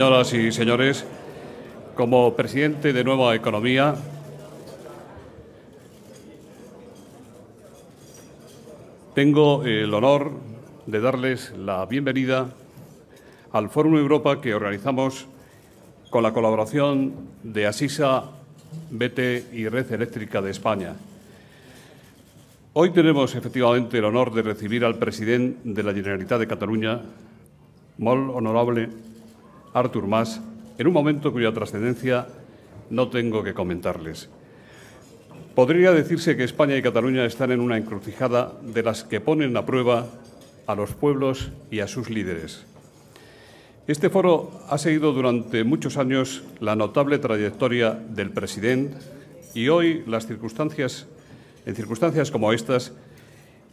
señoras y señores, como presidente de Nueva Economía, tengo el honor de darles la bienvenida al Fórum Europa que organizamos con la colaboración de Asisa, BT y Red Eléctrica de España. Hoy tenemos efectivamente el honor de recibir al presidente de la Generalitat de Cataluña, molt honorable Artur Mas, en un momento cuya trascendencia no tengo que comentarles. Podría decirse que España y Cataluña están en una encrucijada de las que ponen a prueba a los pueblos y a sus líderes. Este foro ha seguido durante muchos años la notable trayectoria del presidente y hoy, en circunstancias como estas,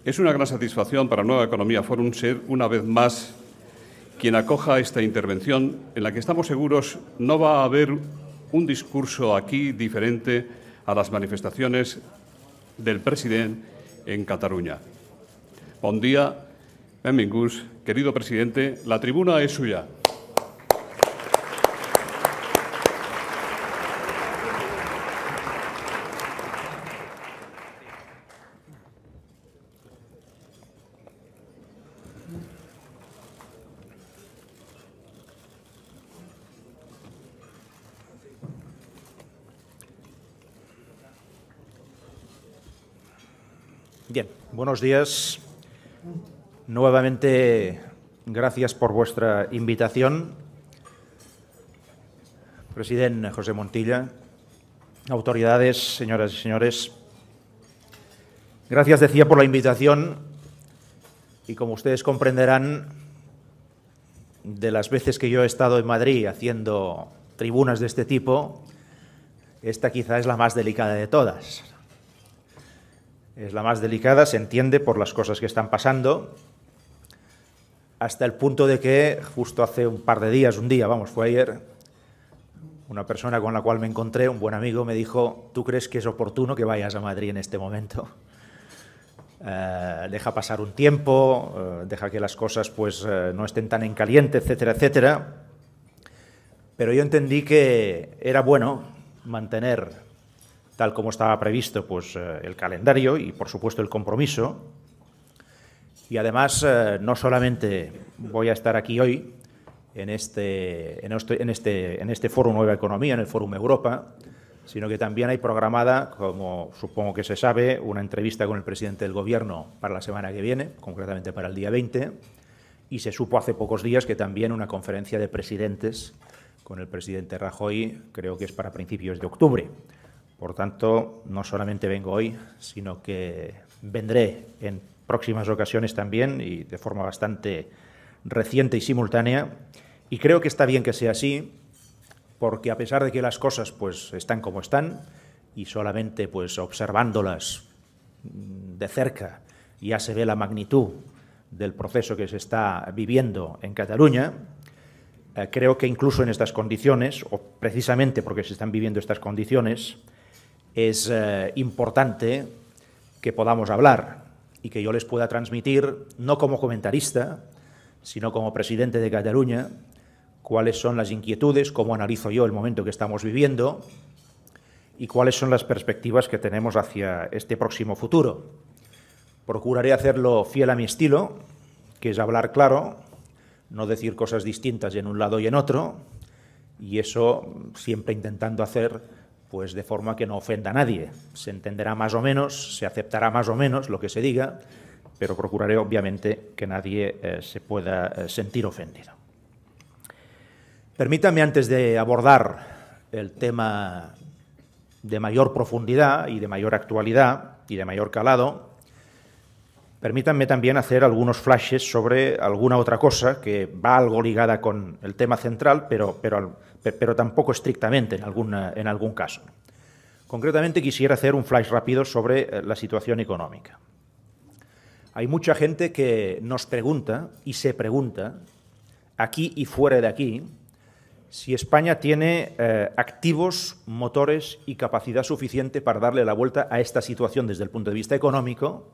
es una gran satisfacción para Nueva Economía Forum ser una vez más quien acoja esta intervención en la que estamos seguros no va a haber un discurso aquí diferente a las manifestaciones del presidente en Cataluña. Bon día, benvinguts, querido presidente, la tribuna es suya. Bien, buenos días. Nuevamente, gracias por vuestra invitación. Presidente José Montilla, autoridades, señoras y señores, gracias, decía, por la invitación y, como ustedes comprenderán, de las veces que yo he estado en Madrid haciendo tribunas de este tipo, esta quizá es la más delicada de todas. Es la más delicada, se entiende, por las cosas que están pasando, hasta el punto de que justo hace un par de días, fue ayer, una persona con la cual me encontré, un buen amigo, me dijo: ¿tú crees que es oportuno que vayas a Madrid en este momento? Deja pasar un tiempo, deja que las cosas no estén tan en caliente, etcétera, etcétera. Pero yo entendí que era bueno mantener, tal como estaba previsto, el calendario y, por supuesto, el compromiso. Y además, no solamente voy a estar aquí hoy en este Foro Nueva Economía, en el Fórum Europa, sino que también hay programada, como supongo que se sabe, una entrevista con el presidente del Gobierno para la semana que viene, concretamente para el día 20, y se supo hace pocos días que también una conferencia de presidentes con el presidente Rajoy, creo que es para principios de octubre. Por tanto, no solamente vengo hoy, sino que vendré en próximas ocasiones también y de forma bastante reciente y simultánea. Y creo que está bien que sea así, porque a pesar de que las cosas están como están y solamente observándolas de cerca ya se ve la magnitud del proceso que se está viviendo en Cataluña, creo que incluso en estas condiciones, o precisamente porque se están viviendo estas condiciones, es importante que podamos hablar y que yo les pueda transmitir, no como comentarista, sino como presidente de Cataluña, cuáles son las inquietudes, cómo analizo yo el momento que estamos viviendo y cuáles son las perspectivas que tenemos hacia este próximo futuro. Procuraré hacerlo fiel a mi estilo, que es hablar claro, no decir cosas distintas en un lado y en otro, y eso siempre intentando hacer de forma que no ofenda a nadie. Se entenderá más o menos, se aceptará más o menos lo que se diga, pero procuraré, obviamente, que nadie se pueda sentir ofendido. Permítanme, antes de abordar el tema de mayor profundidad y de mayor actualidad y de mayor calado, permítanme también hacer algunos flashes sobre alguna otra cosa que va algo ligada con el tema central, pero tampoco estrictamente en algún caso. Concretamente, quisiera hacer un flash rápido sobre la situación económica. Hay mucha gente que nos pregunta y se pregunta, aquí y fuera de aquí, si España tiene activos, motores y capacidad suficiente para darle la vuelta a esta situación desde el punto de vista económico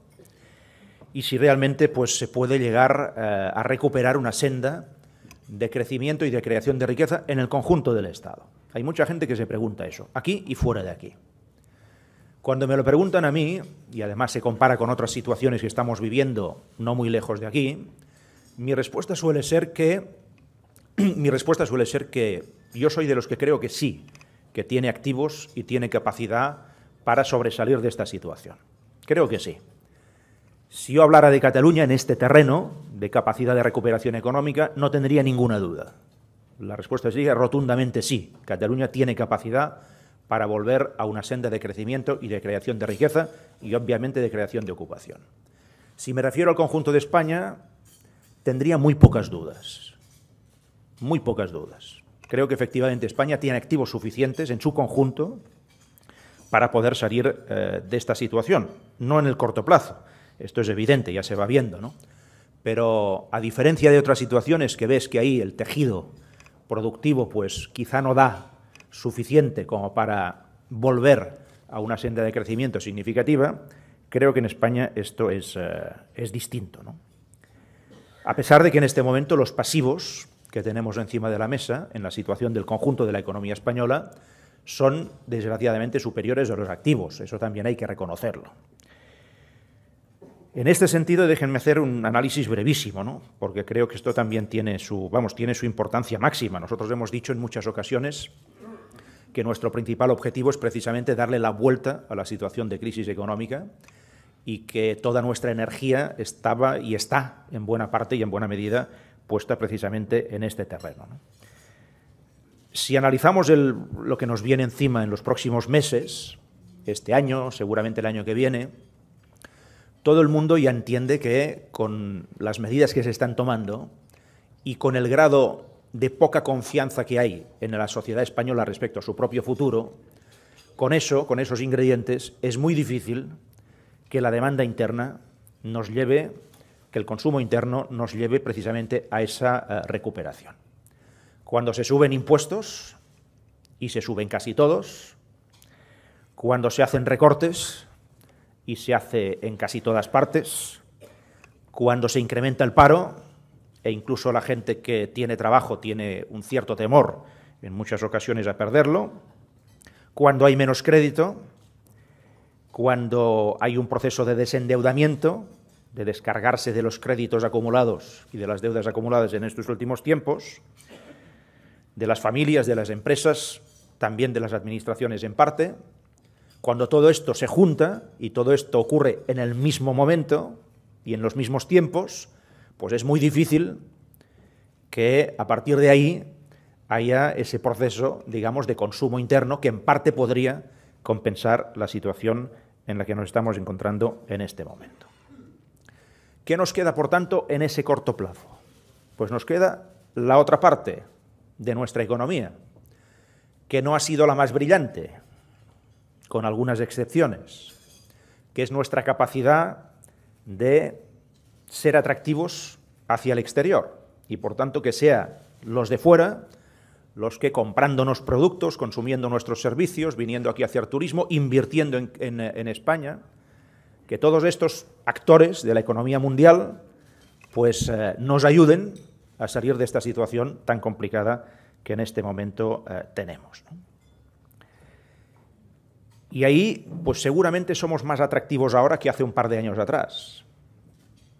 y si realmente se puede llegar a recuperar una senda de crecimiento y de creación de riqueza en el conjunto del Estado. Hay mucha gente que se pregunta eso, aquí y fuera de aquí. Cuando me lo preguntan a mí, y además se compara con otras situaciones que estamos viviendo no muy lejos de aquí, mi respuesta suele ser que yo soy de los que creo que sí, que tiene activos y tiene capacidad para sobresalir de esta situación. Creo que sí. Si yo hablara de Cataluña en este terreno de capacidad de recuperación económica, no tendría ninguna duda. La respuesta sería rotundamente sí. Cataluña tiene capacidad para volver a una senda de crecimiento y de creación de riqueza y, obviamente, de creación de ocupación. Si me refiero al conjunto de España, tendría muy pocas dudas. Muy pocas dudas. Creo que, efectivamente, España tiene activos suficientes en su conjunto para poder salir de esta situación. No en el corto plazo. Esto es evidente, ya se va viendo, ¿no? Pero, a diferencia de otras situaciones que ves que ahí el tejido productivo pues quizá no da suficiente como para volver a una senda de crecimiento significativa, creo que en España esto es distinto, ¿no? A pesar de que en este momento los pasivos que tenemos encima de la mesa, en la situación del conjunto de la economía española, son desgraciadamente superiores a los activos. Eso también hay que reconocerlo. En este sentido, déjenme hacer un análisis brevísimo, ¿no? Porque creo que esto también tiene su importancia máxima. Nosotros hemos dicho en muchas ocasiones que nuestro principal objetivo es precisamente darle la vuelta a la situación de crisis económica y que toda nuestra energía estaba y está en buena parte y en buena medida puesta precisamente en este terreno, ¿no? Si analizamos lo que nos viene encima en los próximos meses, este año, seguramente el año que viene, todo el mundo ya entiende que con las medidas que se están tomando y con el grado de poca confianza que hay en la sociedad española respecto a su propio futuro, con esos ingredientes, es muy difícil que la demanda interna nos lleve, que el consumo interno nos lleve precisamente a esa recuperación. Cuando se suben impuestos, y se suben casi todos, cuando se hacen recortes, y se hace en casi todas partes, cuando se incrementa el paro, e incluso la gente que tiene trabajo tiene un cierto temor en muchas ocasiones a perderlo, cuando hay menos crédito, cuando hay un proceso de desendeudamiento, de descargarse de los créditos acumulados y de las deudas acumuladas en estos últimos tiempos, de las familias, de las empresas, también de las administraciones en parte. Cuando todo esto se junta y todo esto ocurre en el mismo momento y en los mismos tiempos, pues es muy difícil que a partir de ahí haya ese proceso, digamos, de consumo interno que en parte podría compensar la situación en la que nos estamos encontrando en este momento. ¿Qué nos queda, por tanto, en ese corto plazo? Pues nos queda la otra parte de nuestra economía, que no ha sido la más brillante, con algunas excepciones, que es nuestra capacidad de ser atractivos hacia el exterior y, por tanto, que sean los de fuera los que, comprándonos productos, consumiendo nuestros servicios, viniendo aquí a hacer turismo, invirtiendo en España, que todos estos actores de la economía mundial pues nos ayuden a salir de esta situación tan complicada que en este momento tenemos, ¿no? Y ahí, pues seguramente somos más atractivos ahora que hace un par de años atrás.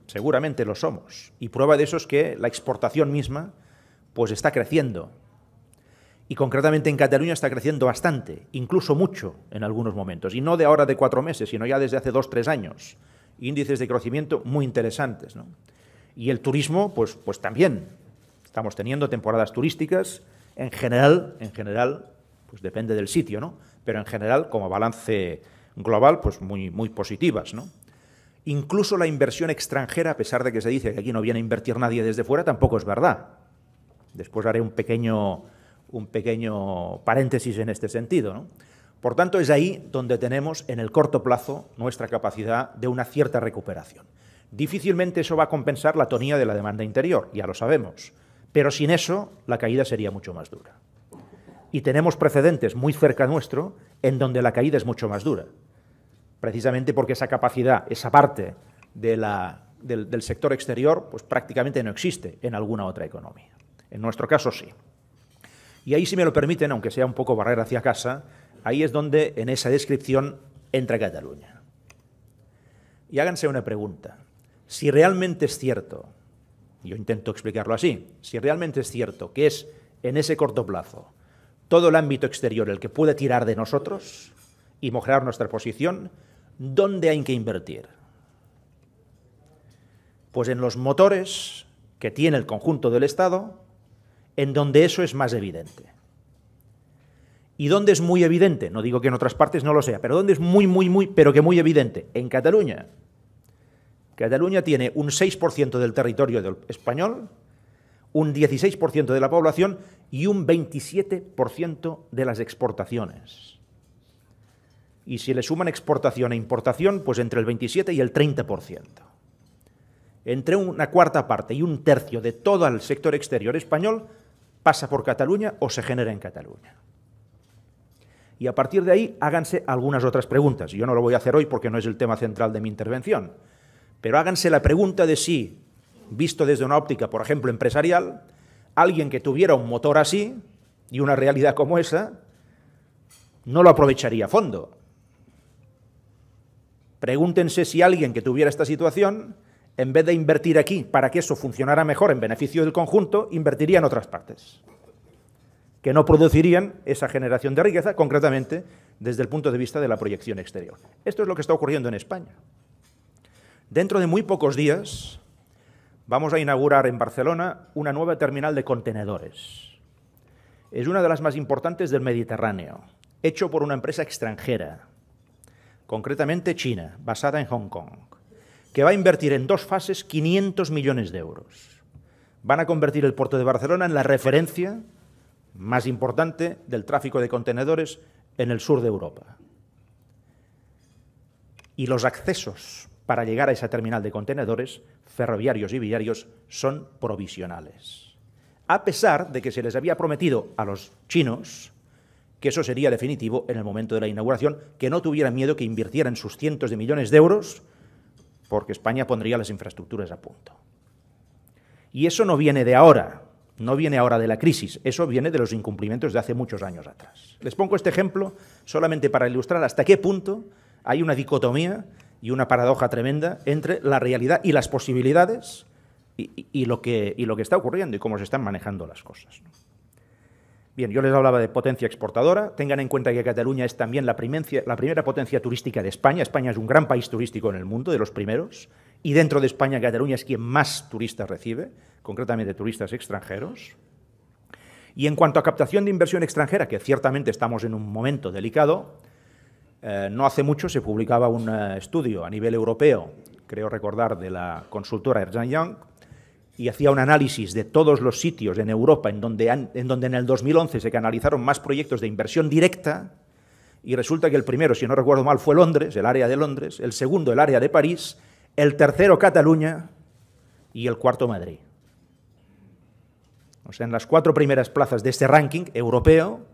Seguramente lo somos. Y prueba de eso es que la exportación misma pues está creciendo. Y concretamente en Cataluña está creciendo bastante, incluso mucho en algunos momentos. Y no de ahora de 4 meses, sino ya desde hace 2 o 3 años. Índices de crecimiento muy interesantes, ¿no? Y el turismo, pues también. Estamos teniendo temporadas turísticas, en general, pues depende del sitio, ¿no? Pero en general, como balance global, pues muy positivas, ¿no? Incluso la inversión extranjera, a pesar de que se dice que aquí no viene a invertir nadie desde fuera, tampoco es verdad. Después haré un pequeño paréntesis en este sentido, ¿no? Por tanto, es ahí donde tenemos, en el corto plazo, nuestra capacidad de una cierta recuperación. Difícilmente eso va a compensar la tonía de la demanda interior, ya lo sabemos, pero sin eso la caída sería mucho más dura. Y tenemos precedentes muy cerca nuestro en donde la caída es mucho más dura, precisamente porque esa capacidad, esa parte del sector exterior, pues prácticamente no existe en alguna otra economía. En nuestro caso, sí. Y ahí, si me lo permiten, aunque sea un poco barrer hacia casa, ahí es donde, en esa descripción, entra Cataluña. Y háganse una pregunta. Si realmente es cierto, yo intento explicarlo así, si realmente es cierto que es, en ese corto plazo, todo el ámbito exterior el que puede tirar de nosotros y mejorar nuestra posición, ¿dónde hay que invertir? Pues en los motores que tiene el conjunto del Estado, en donde eso es más evidente. ¿Y dónde es muy evidente? No digo que en otras partes no lo sea, pero ¿dónde es pero que muy evidente? En Cataluña. Cataluña tiene un 6% del territorio español, un 16% de la población y un 27% de las exportaciones. Y si le suman exportación e importación, pues entre el 27 y el 30%. Entre una cuarta parte y un tercio de todo el sector exterior español pasa por Cataluña o se genera en Cataluña. Y a partir de ahí, háganse algunas otras preguntas. Yo no lo voy a hacer hoy porque no es el tema central de mi intervención, pero háganse la pregunta de si, visto desde una óptica, por ejemplo, empresarial, alguien que tuviera un motor así y una realidad como esa, no lo aprovecharía a fondo. Pregúntense si alguien que tuviera esta situación, en vez de invertir aquí para que eso funcionara mejor en beneficio del conjunto, invertiría en otras partes, que no producirían esa generación de riqueza, concretamente desde el punto de vista de la proyección exterior. Esto es lo que está ocurriendo en España. Dentro de muy pocos días vamos a inaugurar en Barcelona una nueva terminal de contenedores. Es una de las más importantes del Mediterráneo, hecho por una empresa extranjera, concretamente China, basada en Hong Kong, que va a invertir en 2 fases 500 millones de euros. Van a convertir el puerto de Barcelona en la referencia más importante del tráfico de contenedores en el sur de Europa. Y los accesos para llegar a esa terminal de contenedores, ferroviarios y viarios, son provisionales. A pesar de que se les había prometido a los chinos que eso sería definitivo en el momento de la inauguración, que no tuvieran miedo, que invirtieran sus cientos de millones de euros, porque España pondría las infraestructuras a punto. Y eso no viene de ahora, no viene ahora de la crisis, eso viene de los incumplimientos de hace muchos años atrás. Les pongo este ejemplo solamente para ilustrar hasta qué punto hay una dicotomía y una paradoja tremenda entre la realidad y las posibilidades y lo que está ocurriendo y cómo se están manejando las cosas. Bien, yo les hablaba de potencia exportadora. Tengan en cuenta que Cataluña es también la primera potencia turística de España. España es un gran país turístico en el mundo, de los primeros, y dentro de España Cataluña es quien más turistas recibe, concretamente turistas extranjeros. Y en cuanto a captación de inversión extranjera, que ciertamente estamos en un momento delicado, no hace mucho se publicaba un estudio a nivel europeo, creo recordar, de la consultora Ernst & Young, y hacía un análisis de todos los sitios en Europa en donde en el 2011 se canalizaron más proyectos de inversión directa, y resulta que el primero, si no recuerdo mal, fue Londres, el área de Londres, el segundo, el área de París, el tercero, Cataluña, y el cuarto, Madrid. O sea, en las 4 primeras plazas de este ranking europeo,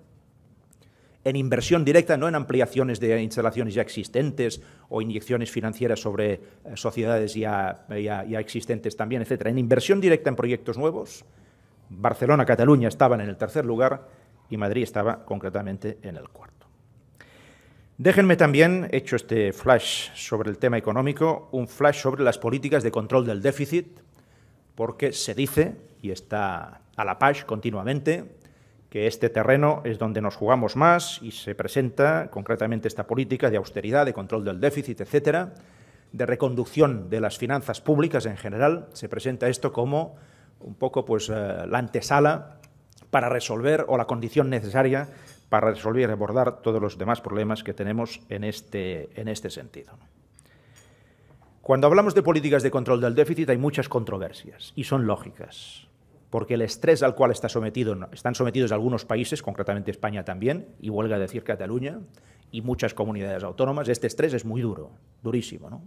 en inversión directa, no en ampliaciones de instalaciones ya existentes o inyecciones financieras sobre sociedades ya existentes también, etc. En inversión directa en proyectos nuevos, Barcelona, Cataluña estaban en el tercer lugar y Madrid estaba concretamente en el cuarto. Déjenme también, hecho este flash sobre el tema económico, un flash sobre las políticas de control del déficit, porque se dice, y está a la page continuamente, que este terreno es donde nos jugamos más y se presenta concretamente esta política de austeridad, de control del déficit, etcétera, de reconducción de las finanzas públicas en general. Se presenta esto como un poco pues, la antesala para resolver o la condición necesaria para resolver y abordar todos los demás problemas que tenemos en este sentido. Cuando hablamos de políticas de control del déficit hay muchas controversias y son lógicas, porque el estrés al cual están sometidos algunos países, concretamente España también, y huelga decir Cataluña, y muchas comunidades autónomas, este estrés es muy duro, durísimo, ¿no?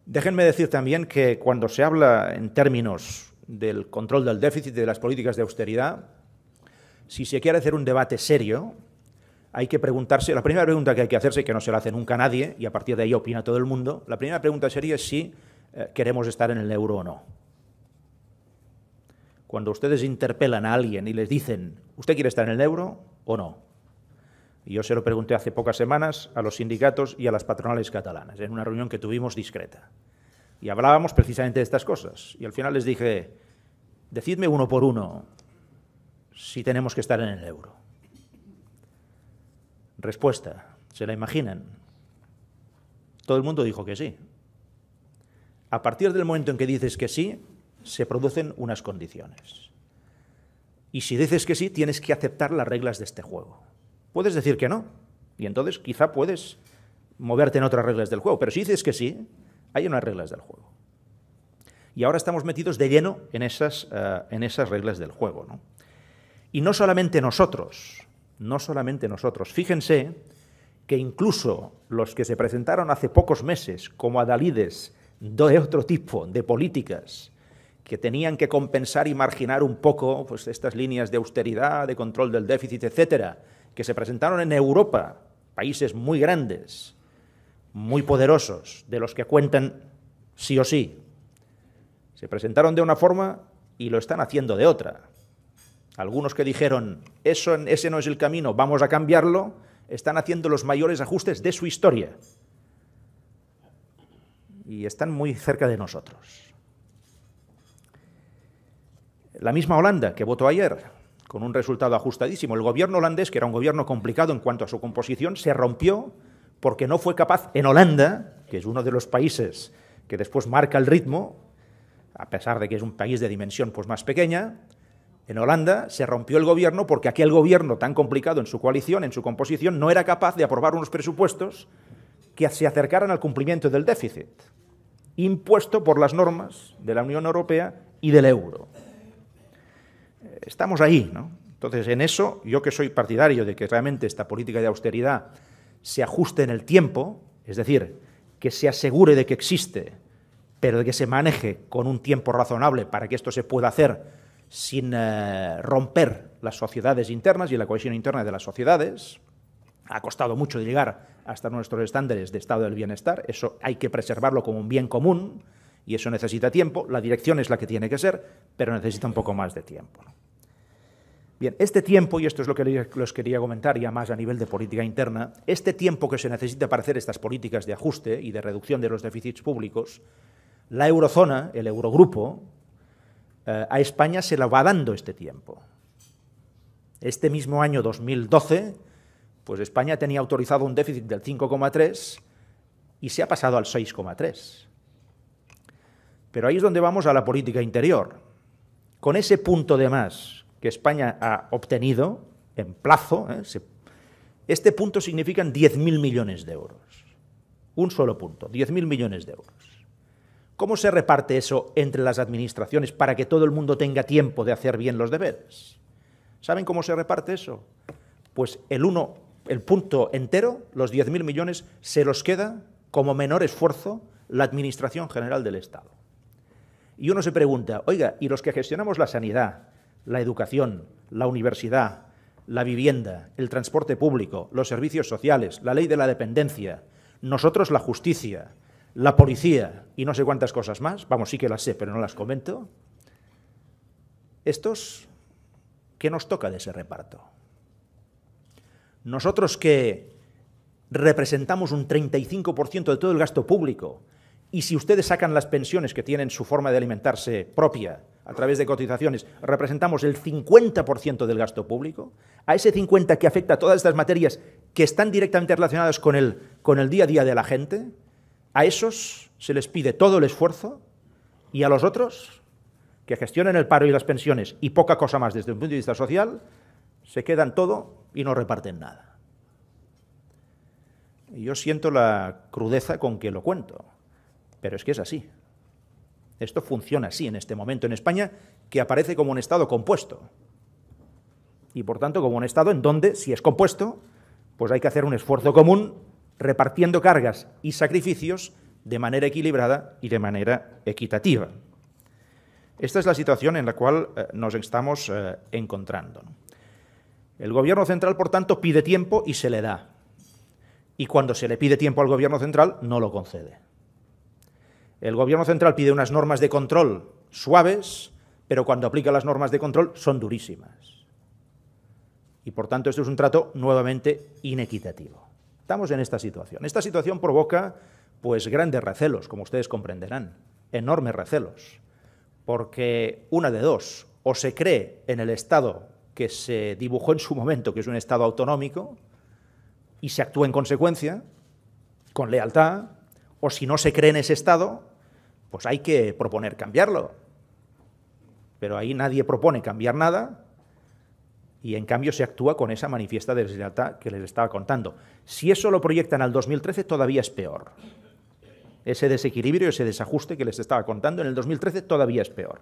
Déjenme decir también que cuando se habla en términos del control del déficit y de las políticas de austeridad, si se quiere hacer un debate serio, hay que preguntarse, la primera pregunta que hay que hacerse, que no se la hace nunca nadie, y a partir de ahí opina todo el mundo, la primera pregunta sería si queremos estar en el euro o no. cuando ustedes interpelan a alguien y les dicen, ¿usted quiere estar en el euro o no? Y yo se lo pregunté hace pocas semanas a los sindicatos y a las patronales catalanas, en una reunión que tuvimos discreta. Y hablábamos precisamente de estas cosas. Y al final les dije, decidme uno por uno si tenemos que estar en el euro. Respuesta, ¿se la imaginan? Todo el mundo dijo que sí. A partir del momento en que dices que sí, se producen unas condiciones. Y si dices que sí, tienes que aceptar las reglas de este juego. Puedes decir que no, y entonces quizá puedes moverte en otras reglas del juego, pero si dices que sí, hay unas reglas del juego. Y ahora estamos metidos de lleno en esas reglas del juego, ¿no? Y no solamente nosotros, fíjense que incluso los que se presentaron hace pocos meses como adalides de otro tipo de políticas que tenían que compensar y marginar un poco pues, estas líneas de austeridad, de control del déficit, etcétera, que se presentaron en Europa, países muy grandes, muy poderosos, de los que cuentan sí o sí, se presentaron de una forma y lo están haciendo de otra. Algunos que dijeron, ese no es el camino, vamos a cambiarlo, están haciendo los mayores ajustes de su historia. Y están muy cerca de nosotros. La misma Holanda, que votó ayer, con un resultado ajustadísimo. El gobierno holandés, que era un gobierno complicado en cuanto a su composición, se rompió porque no fue capaz, en Holanda, que es uno de los países que después marca el ritmo, a pesar de que es un país de dimensión pues, más pequeña, en Holanda se rompió el gobierno porque aquel gobierno tan complicado en su coalición, en su composición, no era capaz de aprobar unos presupuestos que se acercaran al cumplimiento del déficit, impuesto por las normas de la Unión Europea y del euro. Estamos ahí, ¿no? Entonces, en eso, yo que soy partidario de que realmente esta política de austeridad se ajuste en el tiempo, es decir, que se asegure de que existe, pero de que se maneje con un tiempo razonable para que esto se pueda hacer sin romper las sociedades internas y la cohesión interna de las sociedades. Ha costado mucho llegar hasta nuestros estándares de estado del bienestar, eso hay que preservarlo como un bien común y eso necesita tiempo, la dirección es la que tiene que ser, pero necesita un poco más de tiempo, ¿no? Bien, este tiempo, y esto es lo que les quería comentar ya más a nivel de política interna, este tiempo que se necesita para hacer estas políticas de ajuste y de reducción de los déficits públicos, la eurozona, el Eurogrupo, a España se la va dando este tiempo. Este mismo año 2012, pues España tenía autorizado un déficit del 5,3 y se ha pasado al 6,3. Pero ahí es donde vamos a la política interior. Con ese punto de más que España ha obtenido en plazo, este punto significan 10.000 millones de euros. Un solo punto, 10.000 millones de euros. ¿Cómo se reparte eso entre las administraciones para que todo el mundo tenga tiempo de hacer bien los deberes? ¿Saben cómo se reparte eso? Pues el punto entero, los 10.000 millones, se los queda como menor esfuerzo la Administración General del Estado. Y uno se pregunta, oiga, ¿y los que gestionamos la sanidad, la educación, la universidad, la vivienda, el transporte público, los servicios sociales, la ley de la dependencia, nosotros la justicia, la policía y no sé cuántas cosas más, vamos, sí que las sé, pero no las comento, estos, ¿qué nos toca de ese reparto? Nosotros que representamos un 35% de todo el gasto público, y si ustedes sacan las pensiones que tienen su forma de alimentarse propia a través de cotizaciones, representamos el 50% del gasto público, a ese 50% que afecta a todas estas materias que están directamente relacionadas con el día a día de la gente, a esos se les pide todo el esfuerzo y a los otros, que gestionen el paro y las pensiones y poca cosa más desde un punto de vista social, se quedan todo y no reparten nada. Y yo siento la crudeza con que lo cuento. Pero es que es así. Esto funciona así en este momento en España, que aparece como un Estado compuesto. Y por tanto como un Estado en donde, si es compuesto, pues hay que hacer un esfuerzo común repartiendo cargas y sacrificios de manera equilibrada y de manera equitativa. Esta es la situación en la cual nos estamos encontrando. El Gobierno central, por tanto, pide tiempo y se le da. Y cuando se le pide tiempo al Gobierno central, no lo concede. El Gobierno central pide unas normas de control suaves, pero cuando aplica las normas de control son durísimas. Y por tanto esto es un trato nuevamente inequitativo. Estamos en esta situación. Esta situación provoca pues grandes recelos, como ustedes comprenderán, enormes recelos, porque una de dos, o se cree en el Estado que se dibujó en su momento, que es un Estado autonómico, y se actúa en consecuencia, con lealtad, o si no se cree en ese Estado, pues hay que proponer cambiarlo. Pero ahí nadie propone cambiar nada y en cambio se actúa con esa manifiesta deslealtad que les estaba contando. Si eso lo proyectan al 2013 todavía es peor. Ese desequilibrio, ese desajuste que les estaba contando en el 2013 todavía es peor.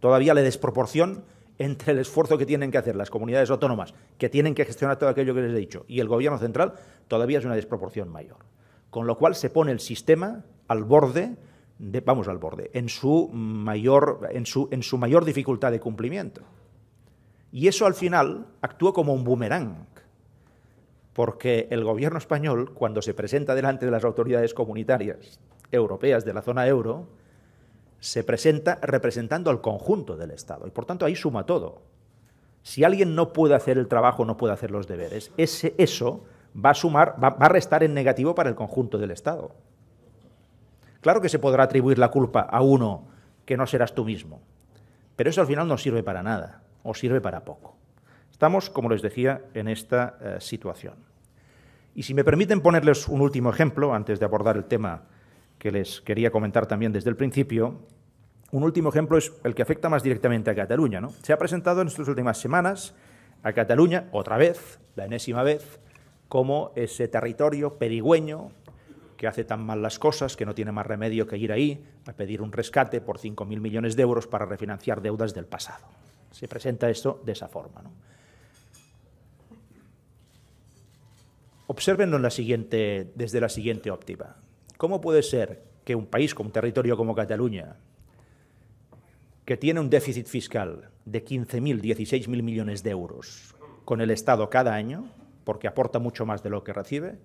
Todavía la desproporción entre el esfuerzo que tienen que hacer las comunidades autónomas, que tienen que gestionar todo aquello que les he dicho, y el gobierno central, todavía es una desproporción mayor. Con lo cual se pone el sistema al borde, en su mayor dificultad de cumplimiento. Y eso al final actúa como un boomerang, porque el gobierno español, cuando se presenta delante de las autoridades comunitarias europeas de la zona euro, se presenta representando al conjunto del Estado y por tanto ahí suma todo. Si alguien no puede hacer el trabajo, no puede hacer los deberes, eso va a restar en negativo para el conjunto del Estado. Claro que se podrá atribuir la culpa a uno que no serás tú mismo, pero eso al final no sirve para nada o sirve para poco. Estamos, como les decía, en esta situación. Y si me permiten ponerles un último ejemplo, antes de abordar el tema que les quería comentar también desde el principio, un último ejemplo es el que afecta más directamente a Cataluña, ¿no? Se ha presentado en estas últimas semanas a Cataluña, otra vez, la enésima vez, como ese territorio pedigüeño que hace tan mal las cosas que no tiene más remedio que ir ahí a pedir un rescate por 5.000 millones de euros para refinanciar deudas del pasado. Se presenta esto de esa forma, ¿no? Obsérvenlo desde la siguiente óptica. ¿Cómo puede ser que un país con un territorio como Cataluña, que tiene un déficit fiscal de 15.000, 16.000 millones de euros con el Estado cada año, porque aporta mucho más de lo que recibe,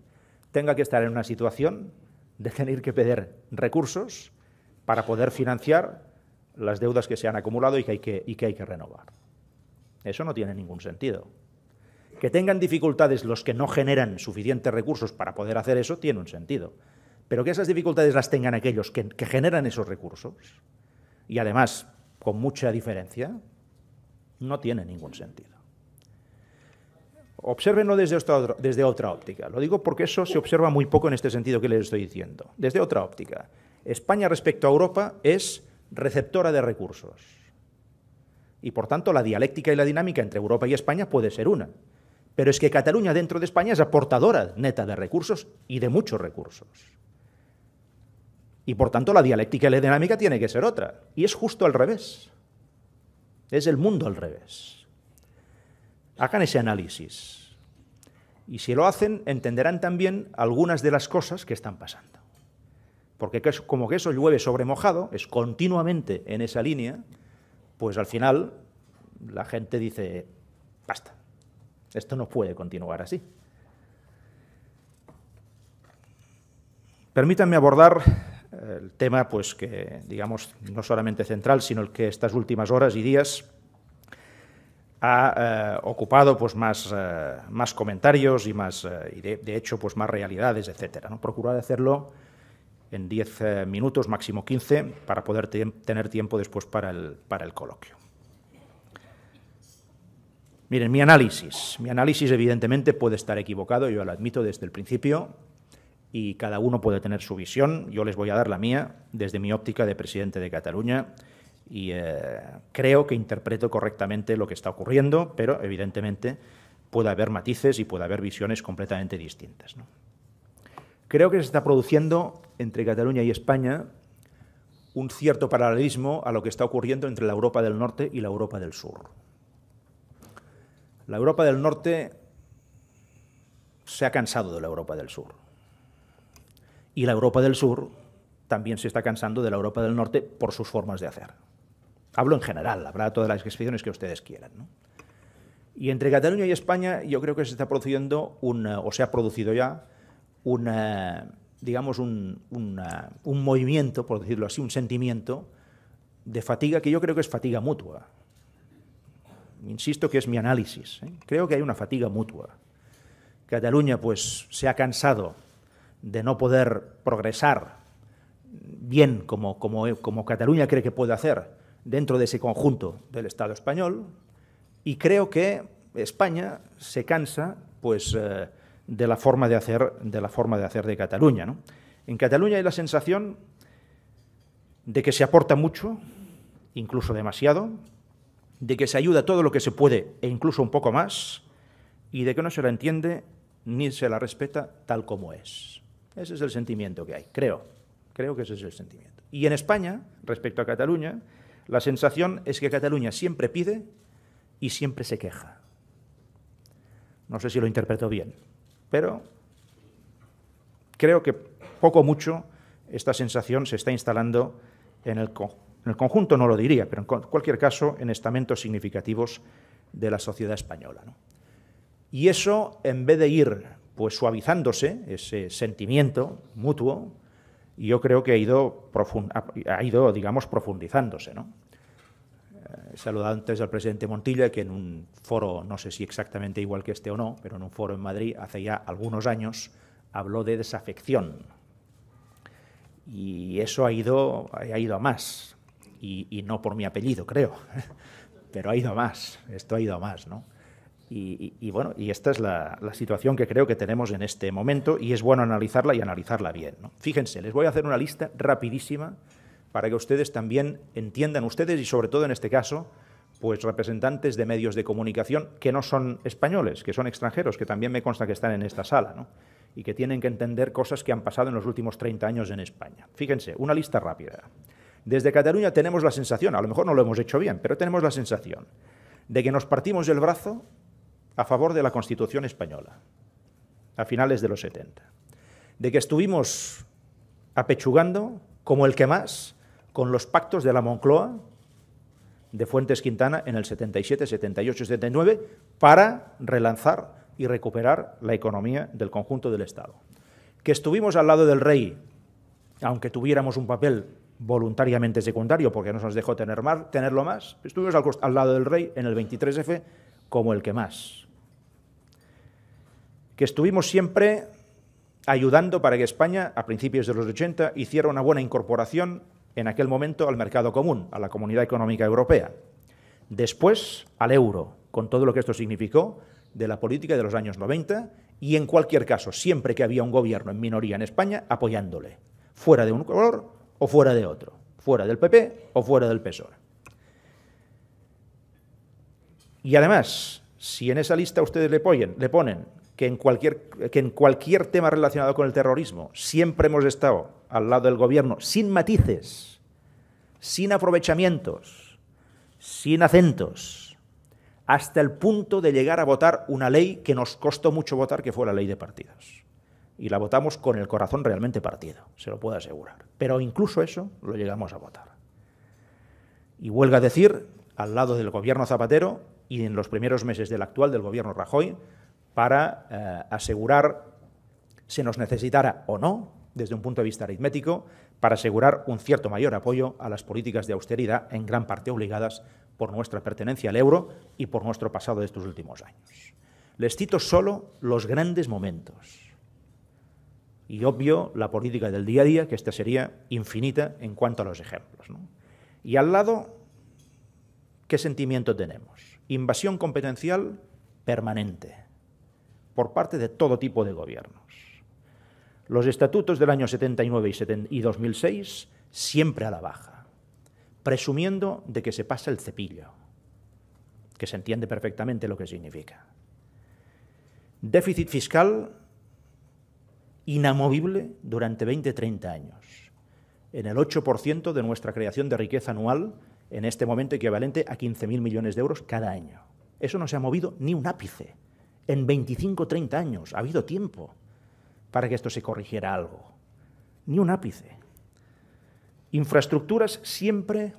tenga que estar en una situación de tener que pedir recursos para poder financiar las deudas que se han acumulado y que hay que renovar? Eso no tiene ningún sentido. Que tengan dificultades los que no generan suficientes recursos para poder hacer eso tiene un sentido. Pero que esas dificultades las tengan aquellos que generan esos recursos, y además con mucha diferencia, no tiene ningún sentido. Obsérvenlo desde otra óptica. Lo digo porque eso se observa muy poco en este sentido que les estoy diciendo. Desde otra óptica. España respecto a Europa es receptora de recursos. Y por tanto la dialéctica y la dinámica entre Europa y España puede ser una. Pero es que Cataluña dentro de España es aportadora neta de recursos y de muchos recursos. Y por tanto la dialéctica y la dinámica tiene que ser otra. Y es justo al revés. Es el mundo al revés. Hagan ese análisis. Y si lo hacen, entenderán también algunas de las cosas que están pasando. Porque como que eso llueve sobre mojado, es continuamente en esa línea, pues al final la gente dice, basta, esto no puede continuar así. Permítanme abordar el tema pues que, digamos, no solamente central, sino el que estas últimas horas y días ha ocupado pues más comentarios y de hecho pues más realidades, etcétera, ¿no? Procurar hacerlo en 10 minutos, máximo 15, para poder tener tiempo después para el coloquio. Miren, mi análisis evidentemente puede estar equivocado, yo lo admito desde el principio, y cada uno puede tener su visión. Yo les voy a dar la mía desde mi óptica de presidente de Cataluña, y creo que interpreto correctamente lo que está ocurriendo, pero evidentemente puede haber matices y puede haber visiones completamente distintas, ¿no? Creo que se está produciendo entre Cataluña y España un cierto paralelismo a lo que está ocurriendo entre la Europa del Norte y la Europa del Sur. La Europa del Norte se ha cansado de la Europa del Sur. Y la Europa del Sur también se está cansando de la Europa del Norte por sus formas de hacer. Hablo en general, habrá todas las expresiones que ustedes quieran, ¿no? Y entre Cataluña y España yo creo que se está produciendo o se ha producido ya digamos un movimiento, por decirlo así, un sentimiento de fatiga que yo creo que es fatiga mutua. Insisto que es mi análisis, ¿eh? Creo que hay una fatiga mutua. Cataluña pues se ha cansado de no poder progresar bien como Cataluña cree que puede hacer dentro de ese conjunto del Estado español, y creo que España se cansa pues de la forma de hacer de Cataluña, ¿no? En Cataluña hay la sensación de que se aporta mucho, incluso demasiado, de que se ayuda todo lo que se puede e incluso un poco más, y de que no se la entiende ni se la respeta tal como es. Ese es el sentimiento que hay, creo que ese es el sentimiento. Y en España, respecto a Cataluña, la sensación es que Cataluña siempre pide y siempre se queja. No sé si lo interpreto bien, pero creo que poco o mucho esta sensación se está instalando en el conjunto, no lo diría, pero en cualquier caso en estamentos significativos de la sociedad española, ¿no? Y eso, en vez de ir pues suavizándose, ese sentimiento mutuo, yo creo que ha ido, digamos, profundizándose, ¿no? He saludado antes al presidente Montilla, que en un foro, no sé si exactamente igual que este o no, pero en un foro en Madrid hace ya algunos años, habló de desafección. Y eso ha ido a más, y no por mi apellido, creo, pero ha ido a más, esto ha ido a más, ¿no? Y bueno, y esta es la situación que creo que tenemos en este momento, y es bueno analizarla y analizarla bien, ¿no? Fíjense, les voy a hacer una lista rapidísima para que ustedes también entiendan, ustedes y sobre todo en este caso, pues representantes de medios de comunicación que no son españoles, que son extranjeros, que también me consta que están en esta sala, ¿no? Y que tienen que entender cosas que han pasado en los últimos 30 años en España. Fíjense, una lista rápida. Desde Cataluña tenemos la sensación, a lo mejor no lo hemos hecho bien, pero tenemos la sensación de que nos partimos el brazo a favor de la Constitución española, a finales de los 70. De que estuvimos apechugando, como el que más, con los pactos de la Moncloa, de Fuentes Quintana, en el 77, 78, 79, para relanzar y recuperar la economía del conjunto del Estado. Que estuvimos al lado del rey, aunque tuviéramos un papel voluntariamente secundario, porque no nos dejó tenerlo más, estuvimos al lado del rey en el 23F como el que más. Que estuvimos siempre ayudando para que España, a principios de los 80, hiciera una buena incorporación en aquel momento al mercado común, a la Comunidad Económica Europea. Después, al euro, con todo lo que esto significó de la política de los años 90, y en cualquier caso, siempre que había un gobierno en minoría en España, apoyándole, fuera de un color o fuera de otro, fuera del PP o fuera del PSOE. Y además, si en esa lista ustedes le ponen que en cualquier tema relacionado con el terrorismo siempre hemos estado al lado del gobierno, sin matices, sin aprovechamientos, sin acentos, hasta el punto de llegar a votar una ley que nos costó mucho votar, que fue la ley de partidos. Y la votamos con el corazón realmente partido, se lo puedo asegurar. Pero incluso eso lo llegamos a votar. Y huelga a decir, al lado del gobierno Zapatero y en los primeros meses del actual, del gobierno Rajoy, para asegurar, se nos necesitara o no, desde un punto de vista aritmético, para asegurar un cierto mayor apoyo a las políticas de austeridad, en gran parte obligadas por nuestra pertenencia al euro y por nuestro pasado de estos últimos años. Les cito solo los grandes momentos. Y obvio, la política del día a día, que esta sería infinita en cuanto a los ejemplos, ¿no? Y al lado, ¿qué sentimiento tenemos? Invasión competencial permanente por parte de todo tipo de gobiernos. Los estatutos del año 79 y 2006 siempre a la baja, presumiendo de que se pasa el cepillo, que se entiende perfectamente lo que significa. Déficit fiscal inamovible durante 20-30 años, en el 8% de nuestra creación de riqueza anual, en este momento equivalente a 15.000 millones de euros cada año. Eso no se ha movido ni un ápice. En 25-30 años ha habido tiempo para que esto se corrigiera algo. Ni un ápice. Infraestructuras siempre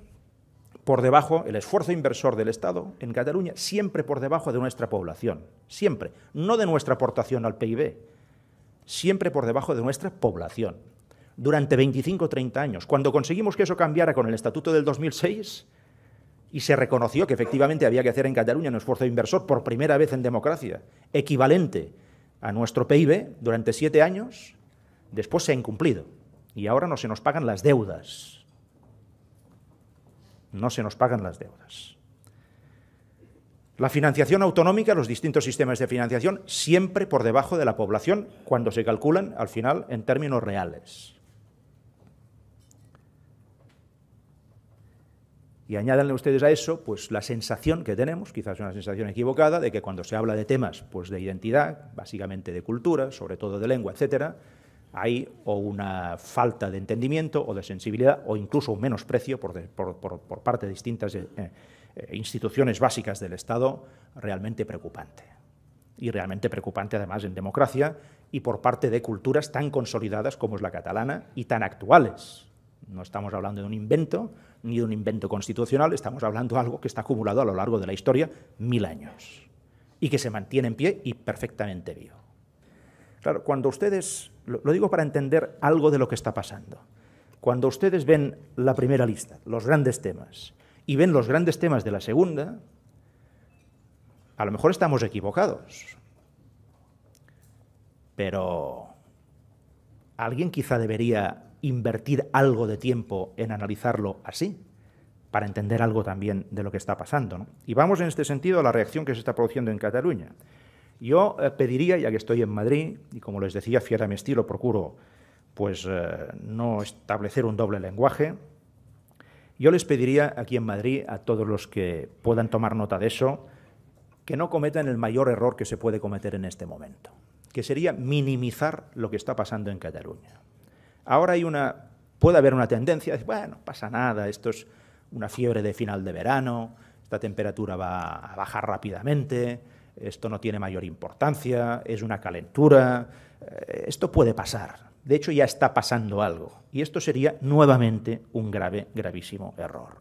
por debajo, el esfuerzo inversor del Estado en Cataluña siempre por debajo de nuestra población. Siempre. No de nuestra aportación al PIB. Siempre por debajo de nuestra población. durante 25 o 30 años. Cuando conseguimos que eso cambiara con el Estatuto del 2006 y se reconoció que efectivamente había que hacer en Cataluña un esfuerzo inversor por primera vez en democracia, equivalente a nuestro PIB durante 7 años, después se ha incumplido. Y ahora no se nos pagan las deudas. No se nos pagan las deudas. La financiación autonómica, los distintos sistemas de financiación, siempre por debajo de la población cuando se calculan, al final, en términos reales. Y añádanle ustedes a eso pues, la sensación que tenemos, quizás una sensación equivocada, de que cuando se habla de temas pues, de identidad, básicamente de cultura, sobre todo de lengua, etcétera, hay o una falta de entendimiento o de sensibilidad o incluso un menosprecio por parte de distintas instituciones básicas del Estado realmente preocupante. Y realmente preocupante además en democracia y por parte de culturas tan consolidadas como es la catalana y tan actuales. No estamos hablando de un invento ni de un invento constitucional, estamos hablando de algo que está acumulado a lo largo de la historia 1000 años y que se mantiene en pie y perfectamente vivo. Claro, cuando ustedes, lo digo para entender algo de lo que está pasando, cuando ustedes ven la primera lista, los grandes temas, y ven los grandes temas de la segunda, a lo mejor estamos equivocados, pero alguien quizá debería invertir algo de tiempo en analizarlo así, para entender algo también de lo que está pasando, ¿no? Y vamos en este sentido a la reacción que se está produciendo en Cataluña. Yo pediría, ya que estoy en Madrid, y como les decía, fiel a mi estilo, procuro pues, no establecer un doble lenguaje, yo les pediría aquí en Madrid a todos los que puedan tomar nota de eso, que no cometan el mayor error que se puede cometer en este momento, que sería minimizar lo que está pasando en Cataluña. Ahora puede haber una tendencia, de, bueno, no pasa nada, esto es una fiebre de final de verano, esta temperatura va a bajar rápidamente, esto no tiene mayor importancia, es una calentura, esto puede pasar. De hecho, ya está pasando algo. Y esto sería nuevamente un gravísimo error.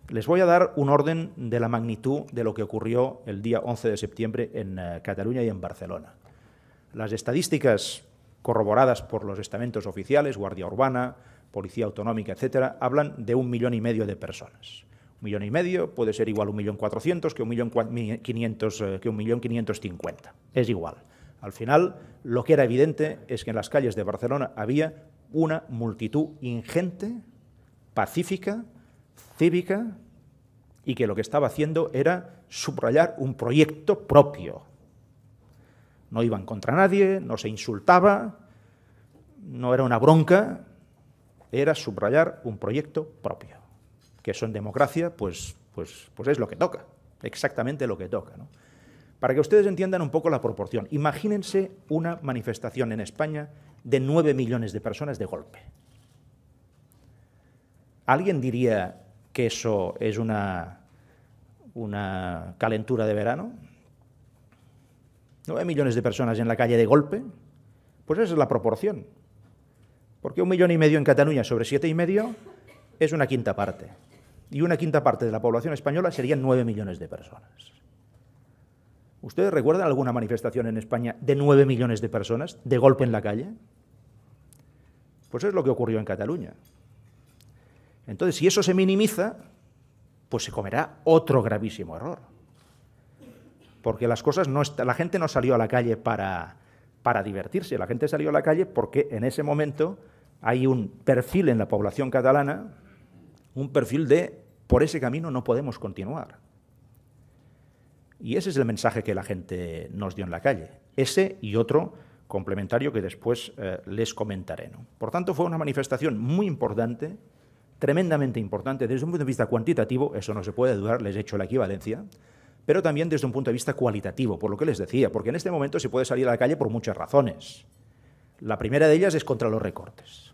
Les voy a dar un orden de la magnitud de lo que ocurrió el día 11 de septiembre en Cataluña y en Barcelona. Las estadísticas corroboradas por los estamentos oficiales, Guardia Urbana, Policía Autonómica, etcétera, hablan de 1,5 millones de personas. 1,5 millones puede ser igual a 1.400.000 que 1.550.000. Es igual. Al final, lo que era evidente es que en las calles de Barcelona había una multitud ingente, pacífica, cívica, y que lo que estaba haciendo era subrayar un proyecto propio. No iban contra nadie, no se insultaba, no era una bronca, era subrayar un proyecto propio. Que eso en democracia, pues es lo que toca, exactamente lo que toca, ¿no? Para que ustedes entiendan un poco la proporción, imagínense una manifestación en España de 9 millones de personas de golpe. ¿Alguien diría que eso es una calentura de verano? 9 millones de personas en la calle de golpe, pues esa es la proporción. Porque 1,5 millones en Cataluña sobre 7,5 millones es una quinta parte. Y una quinta parte de la población española serían 9 millones de personas. ¿Ustedes recuerdan alguna manifestación en España de 9 millones de personas de golpe en la calle? Pues es lo que ocurrió en Cataluña. Entonces, si eso se minimiza, pues se comerá otro gravísimo error. Porque las cosas la gente no salió a la calle para divertirse, la gente salió a la calle porque en ese momento hay un perfil en la población catalana, un perfil de por ese camino no podemos continuar. Y ese es el mensaje que la gente nos dio en la calle. Ese y otro complementario que después les comentaré, ¿no? Por tanto, fue una manifestación muy importante, tremendamente importante desde un punto de vista cuantitativo, eso no se puede dudar, les he hecho la equivalencia, pero también desde un punto de vista cualitativo, por lo que les decía, porque en este momento se puede salir a la calle por muchas razones. La primera de ellas es contra los recortes.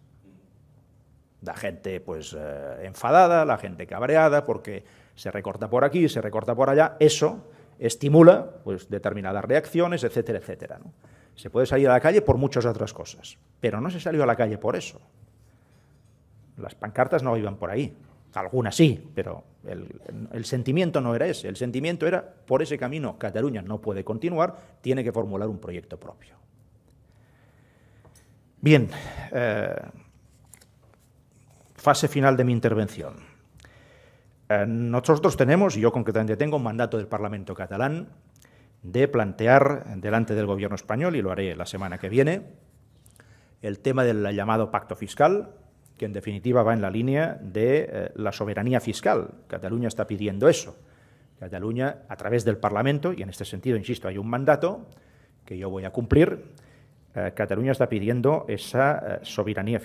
La gente pues enfadada, la gente cabreada, porque se recorta por aquí, se recorta por allá, eso estimula pues, determinadas reacciones, etcétera, etcétera, ¿no? Se puede salir a la calle por muchas otras cosas, pero no se salió a la calle por eso. Las pancartas no iban por ahí, algunas sí, pero el sentimiento no era ese, el sentimiento era por ese camino Cataluña no puede continuar, tiene que formular un proyecto propio. Bien, fase final de mi intervención. Nosotros tenemos, y yo concretamente tengo, un mandato del Parlamento catalán de plantear delante del Gobierno español, y lo haré la semana que viene, el tema del llamado pacto fiscal, que en definitiva va en la línea de la soberanía fiscal. Cataluña está pidiendo eso. Cataluña, a través del Parlamento, y en este sentido, insisto, hay un mandato que yo voy a cumplir, Cataluña está pidiendo esta soberanía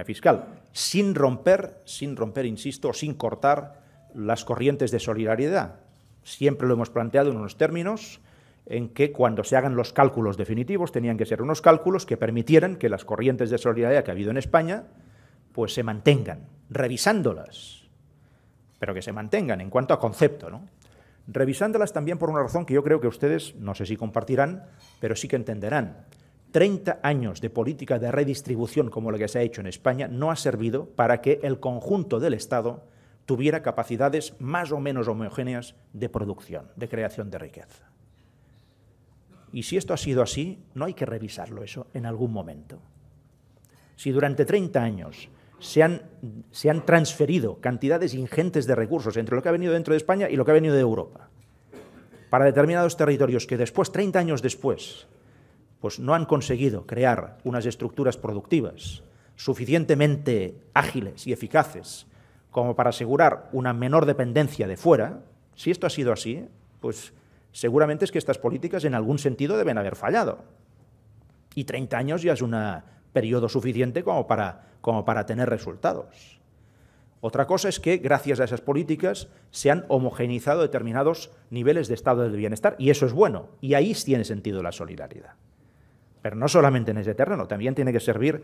fiscal, sin romper, insisto, o sin cortar las corrientes de solidaridad. Siempre lo hemos planteado en unos términos en que cuando se hagan los cálculos definitivos tenían que ser unos cálculos que permitieran que las corrientes de solidaridad que ha habido en España pues se mantengan, revisándolas, pero que se mantengan en cuanto a concepto, ¿no? Revisándolas también por una razón que yo creo que ustedes, no sé si compartirán, pero sí que entenderán. 30 años de política de redistribución como la que se ha hecho en España no ha servido para que el conjunto del Estado tuviera capacidades más o menos homogéneas de producción, de creación de riqueza. Y si esto ha sido así, no hay que revisarlo eso en algún momento. Si durante 30 años se han transferido cantidades ingentes de recursos entre lo que ha venido dentro de España y lo que ha venido de Europa, para determinados territorios que después, 30 años después, pues no han conseguido crear unas estructuras productivas suficientemente ágiles y eficaces como para asegurar una menor dependencia de fuera, si esto ha sido así, pues seguramente es que estas políticas en algún sentido deben haber fallado. Y 30 años ya es un periodo suficiente como para tener resultados. Otra cosa es que, gracias a esas políticas, se han homogeneizado determinados niveles de estado del bienestar, y eso es bueno, y ahí tiene sentido la solidaridad. Pero no solamente en ese terreno, también tiene que servir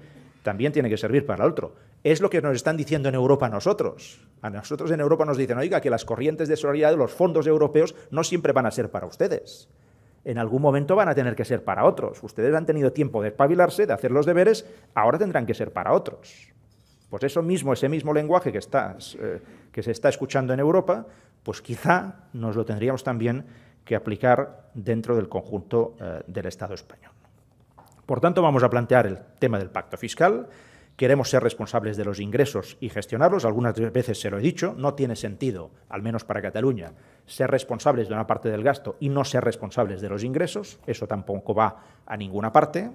para el otro. Es lo que nos están diciendo en Europa a nosotros. A nosotros en Europa nos dicen, oiga, que las corrientes de solidaridad, los fondos europeos, no siempre van a ser para ustedes. En algún momento van a tener que ser para otros. Ustedes han tenido tiempo de espabilarse, de hacer los deberes, ahora tendrán que ser para otros. Pues ese mismo lenguaje que se está escuchando en Europa, pues quizá nos lo tendríamos también que aplicar dentro del conjunto del Estado español. Por tanto, vamos a plantear el tema del pacto fiscal. Queremos ser responsables de los ingresos y gestionarlos. Algunas veces se lo he dicho, no tiene sentido, al menos para Cataluña, ser responsables de una parte del gasto y no ser responsables de los ingresos. Eso tampoco va a ninguna parte.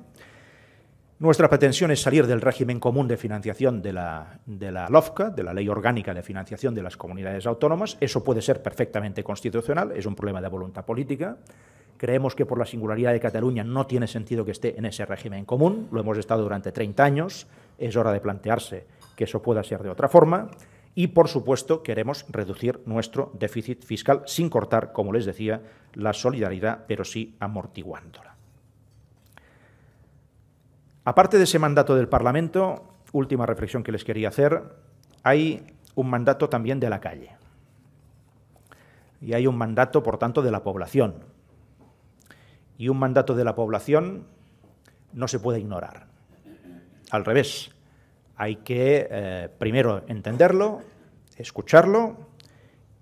Nuestra pretensión es salir del régimen común de financiación de la LOFCA, de la Ley Orgánica de Financiación de las Comunidades Autónomas. Eso puede ser perfectamente constitucional, es un problema de voluntad política. Creemos que por la singularidad de Cataluña no tiene sentido que esté en ese régimen común, lo hemos estado durante 30 años, es hora de plantearse que eso pueda ser de otra forma y, por supuesto, queremos reducir nuestro déficit fiscal sin cortar, como les decía, la solidaridad, pero sí amortiguándola. Aparte de ese mandato del Parlamento, última reflexión que les quería hacer, hay un mandato también de la calle y hay un mandato, por tanto, de la población. Y un mandato de la población no se puede ignorar. Al revés, hay que primero entenderlo, escucharlo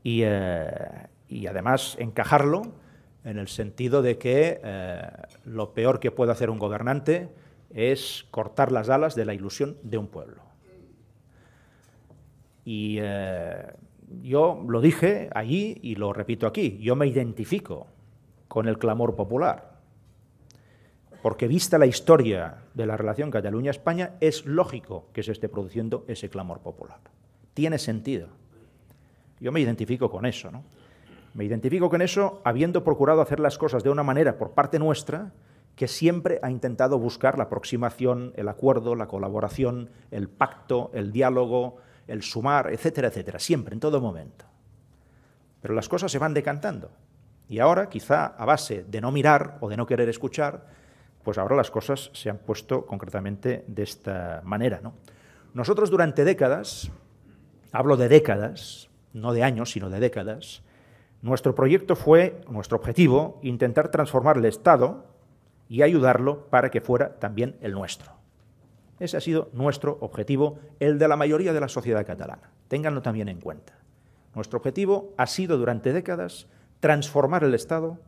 y además encajarlo en el sentido de que lo peor que puede hacer un gobernante es cortar las alas de la ilusión de un pueblo. Y yo lo dije allí y lo repito aquí, yo me identifico con el clamor popular. Porque vista la historia de la relación Cataluña-España, es lógico que se esté produciendo ese clamor popular. Tiene sentido. Yo me identifico con eso, ¿no? Me identifico con eso habiendo procurado hacer las cosas de una manera por parte nuestra que siempre ha intentado buscar la aproximación, el acuerdo, la colaboración, el pacto, el diálogo, el sumar, etcétera, etcétera, siempre, en todo momento. Pero las cosas se van decantando. Y ahora, quizá a base de no mirar o de no querer escuchar, pues ahora las cosas se han puesto concretamente de esta manera, ¿no? Nosotros durante décadas, hablo de décadas, no de años, sino de décadas, nuestro objetivo, intentar transformar el Estado y ayudarlo para que fuera también el nuestro. Ese ha sido nuestro objetivo, el de la mayoría de la sociedad catalana. Ténganlo también en cuenta. Nuestro objetivo ha sido durante décadas transformar el Estado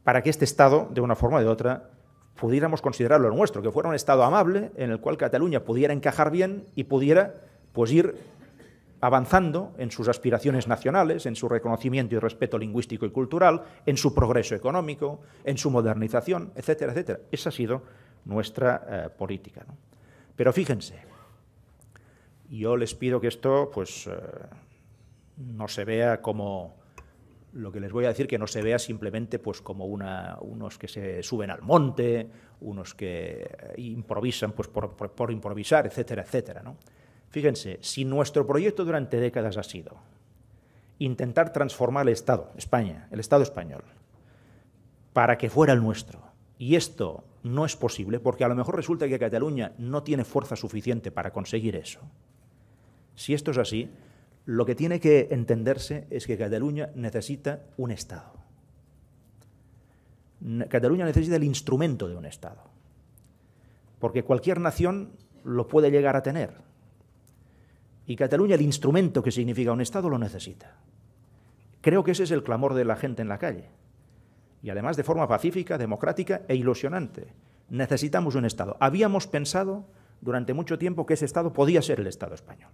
para que este Estado, de una forma o de otra, pudiéramos considerarlo nuestro, que fuera un Estado amable en el cual Cataluña pudiera encajar bien y pudiera pues ir avanzando en sus aspiraciones nacionales, en su reconocimiento y respeto lingüístico y cultural, en su progreso económico, en su modernización, etcétera, etcétera. Esa ha sido nuestra política, ¿no? Pero fíjense, yo les pido que esto pues, no se vea como, lo que les voy a decir, que no se vea simplemente pues, como unos que se suben al monte, unos que improvisan pues, por improvisar, etcétera, etcétera, ¿no? Fíjense, si nuestro proyecto durante décadas ha sido intentar transformar el Estado, España, el Estado español, para que fuera el nuestro, y esto no es posible porque a lo mejor resulta que Cataluña no tiene fuerza suficiente para conseguir eso. Si esto es así, lo que tiene que entenderse es que Cataluña necesita un Estado. Cataluña necesita el instrumento de un Estado, porque cualquier nación lo puede llegar a tener. Y Cataluña, el instrumento que significa un Estado, lo necesita. Creo que ese es el clamor de la gente en la calle. Y además de forma pacífica, democrática e ilusionante. Necesitamos un Estado. Habíamos pensado durante mucho tiempo que ese Estado podía ser el Estado español.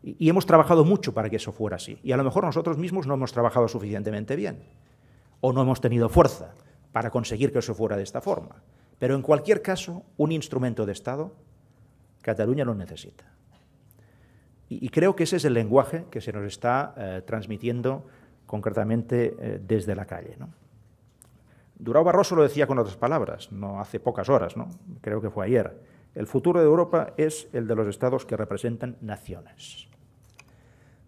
Y hemos trabajado mucho para que eso fuera así. Y a lo mejor nosotros mismos no hemos trabajado suficientemente bien. O no hemos tenido fuerza para conseguir que eso fuera de esta forma. Pero en cualquier caso, un instrumento de Estado, Cataluña lo necesita. Y creo que ese es el lenguaje que se nos está transmitiendo concretamente desde la calle, ¿no? Durão Barroso lo decía con otras palabras, no hace pocas horas, ¿no? Creo que fue ayer. El futuro de Europa es el de los estados que representan naciones.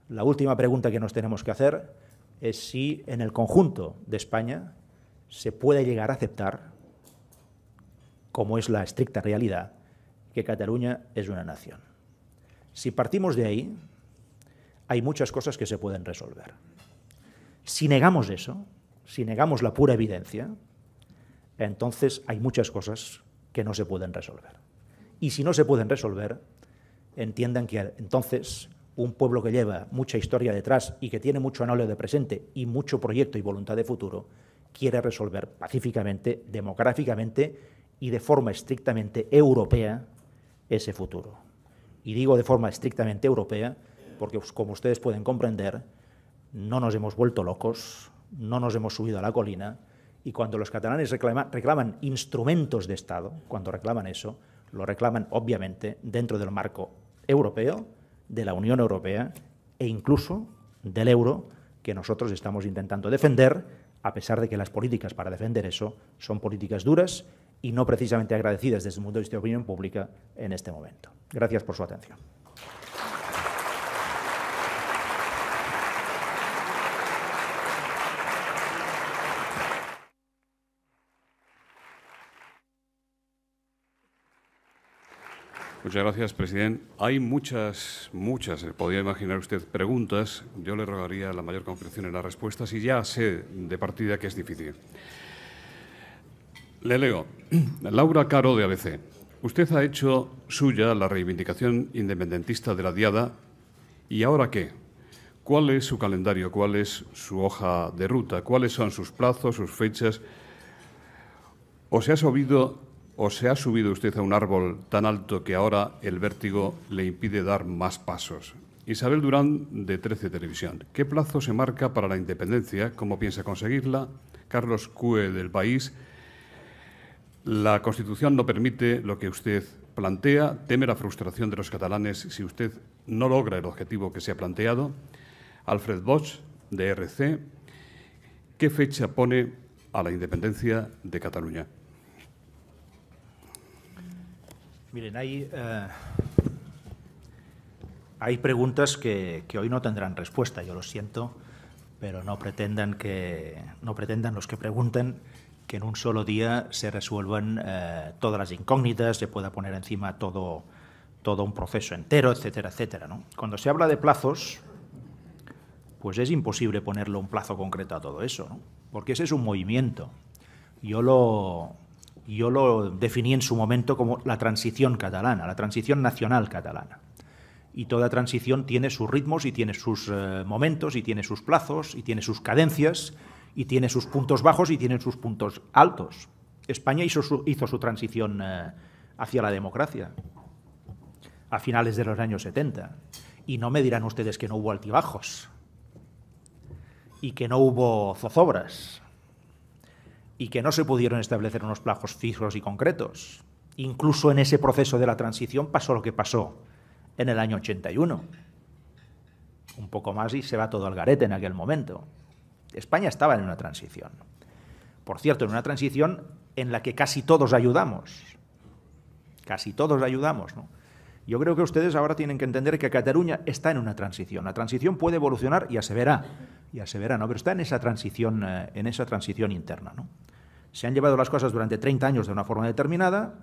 La última pregunta que nos tenemos que hacer es si en el conjunto de España se puede llegar a aceptar, como es la estricta realidad, que Cataluña es una nación. Si partimos de ahí, hay muchas cosas que se pueden resolver. Si negamos eso, si negamos la pura evidencia, entonces hay muchas cosas que no se pueden resolver. Y si no se pueden resolver, entiendan que entonces un pueblo que lleva mucha historia detrás y que tiene mucho anhelo de presente y mucho proyecto y voluntad de futuro, quiere resolver pacíficamente, democráticamente y de forma estrictamente europea ese futuro. Y digo de forma estrictamente europea porque, como ustedes pueden comprender, no nos hemos vuelto locos, no nos hemos subido a la colina, y cuando los catalanes reclaman instrumentos de Estado, cuando reclaman eso, lo reclaman obviamente dentro del marco europeo, de la Unión Europea e incluso del euro que nosotros estamos intentando defender, a pesar de que las políticas para defender eso son políticas duras y no precisamente agradecidas desde el punto de vista de opinión pública en este momento. Gracias por su atención. Muchas gracias, presidente. Hay muchas, podría imaginar usted, preguntas. Yo le rogaría la mayor concreción en las respuestas y ya sé de partida que es difícil. Le leo. Laura Caro, de ABC. Usted ha hecho suya la reivindicación independentista de la Diada. ¿Y ahora qué? ¿Cuál es su calendario? ¿Cuál es su hoja de ruta? ¿Cuáles son sus plazos, sus fechas? ¿O se ha subido usted a un árbol tan alto que ahora el vértigo le impide dar más pasos? Isabel Durán, de 13 Televisión. ¿Qué plazo se marca para la independencia? ¿Cómo piensa conseguirla? Carlos Cue, del País. La Constitución no permite lo que usted plantea. ¿Teme la frustración de los catalanes si usted no logra el objetivo que se ha planteado? Alfred Bosch, de RC. ¿Qué fecha pone a la independencia de Cataluña? Miren, hay preguntas que hoy no tendrán respuesta, yo lo siento, pero no pretendan los que pregunten que en un solo día se resuelvan todas las incógnitas, se pueda poner encima todo un proceso entero, etcétera, etcétera, ¿no? Cuando se habla de plazos, pues es imposible ponerle un plazo concreto a todo eso, ¿no? Porque ese es un movimiento. Yo lo definí en su momento como la transición catalana, la transición nacional catalana. Y toda transición tiene sus ritmos y tiene sus momentos y tiene sus plazos y tiene sus cadencias y tiene sus puntos bajos y tiene sus puntos altos. España hizo su transición hacia la democracia a finales de los años 70. Y no me dirán ustedes que no hubo altibajos y que no hubo zozobras y que no se pudieron establecer unos plazos fijos y concretos. Incluso en ese proceso de la transición pasó lo que pasó en el año 81. Un poco más y se va todo al garete en aquel momento. España estaba en una transición. Por cierto, en una transición en la que casi todos ayudamos. Casi todos ayudamos, ¿no? Yo creo que ustedes ahora tienen que entender que Cataluña está en una transición. La transición puede evolucionar, ya se verá, ¿no? Pero está en esa transición interna, ¿no? Se han llevado las cosas durante 30 años de una forma determinada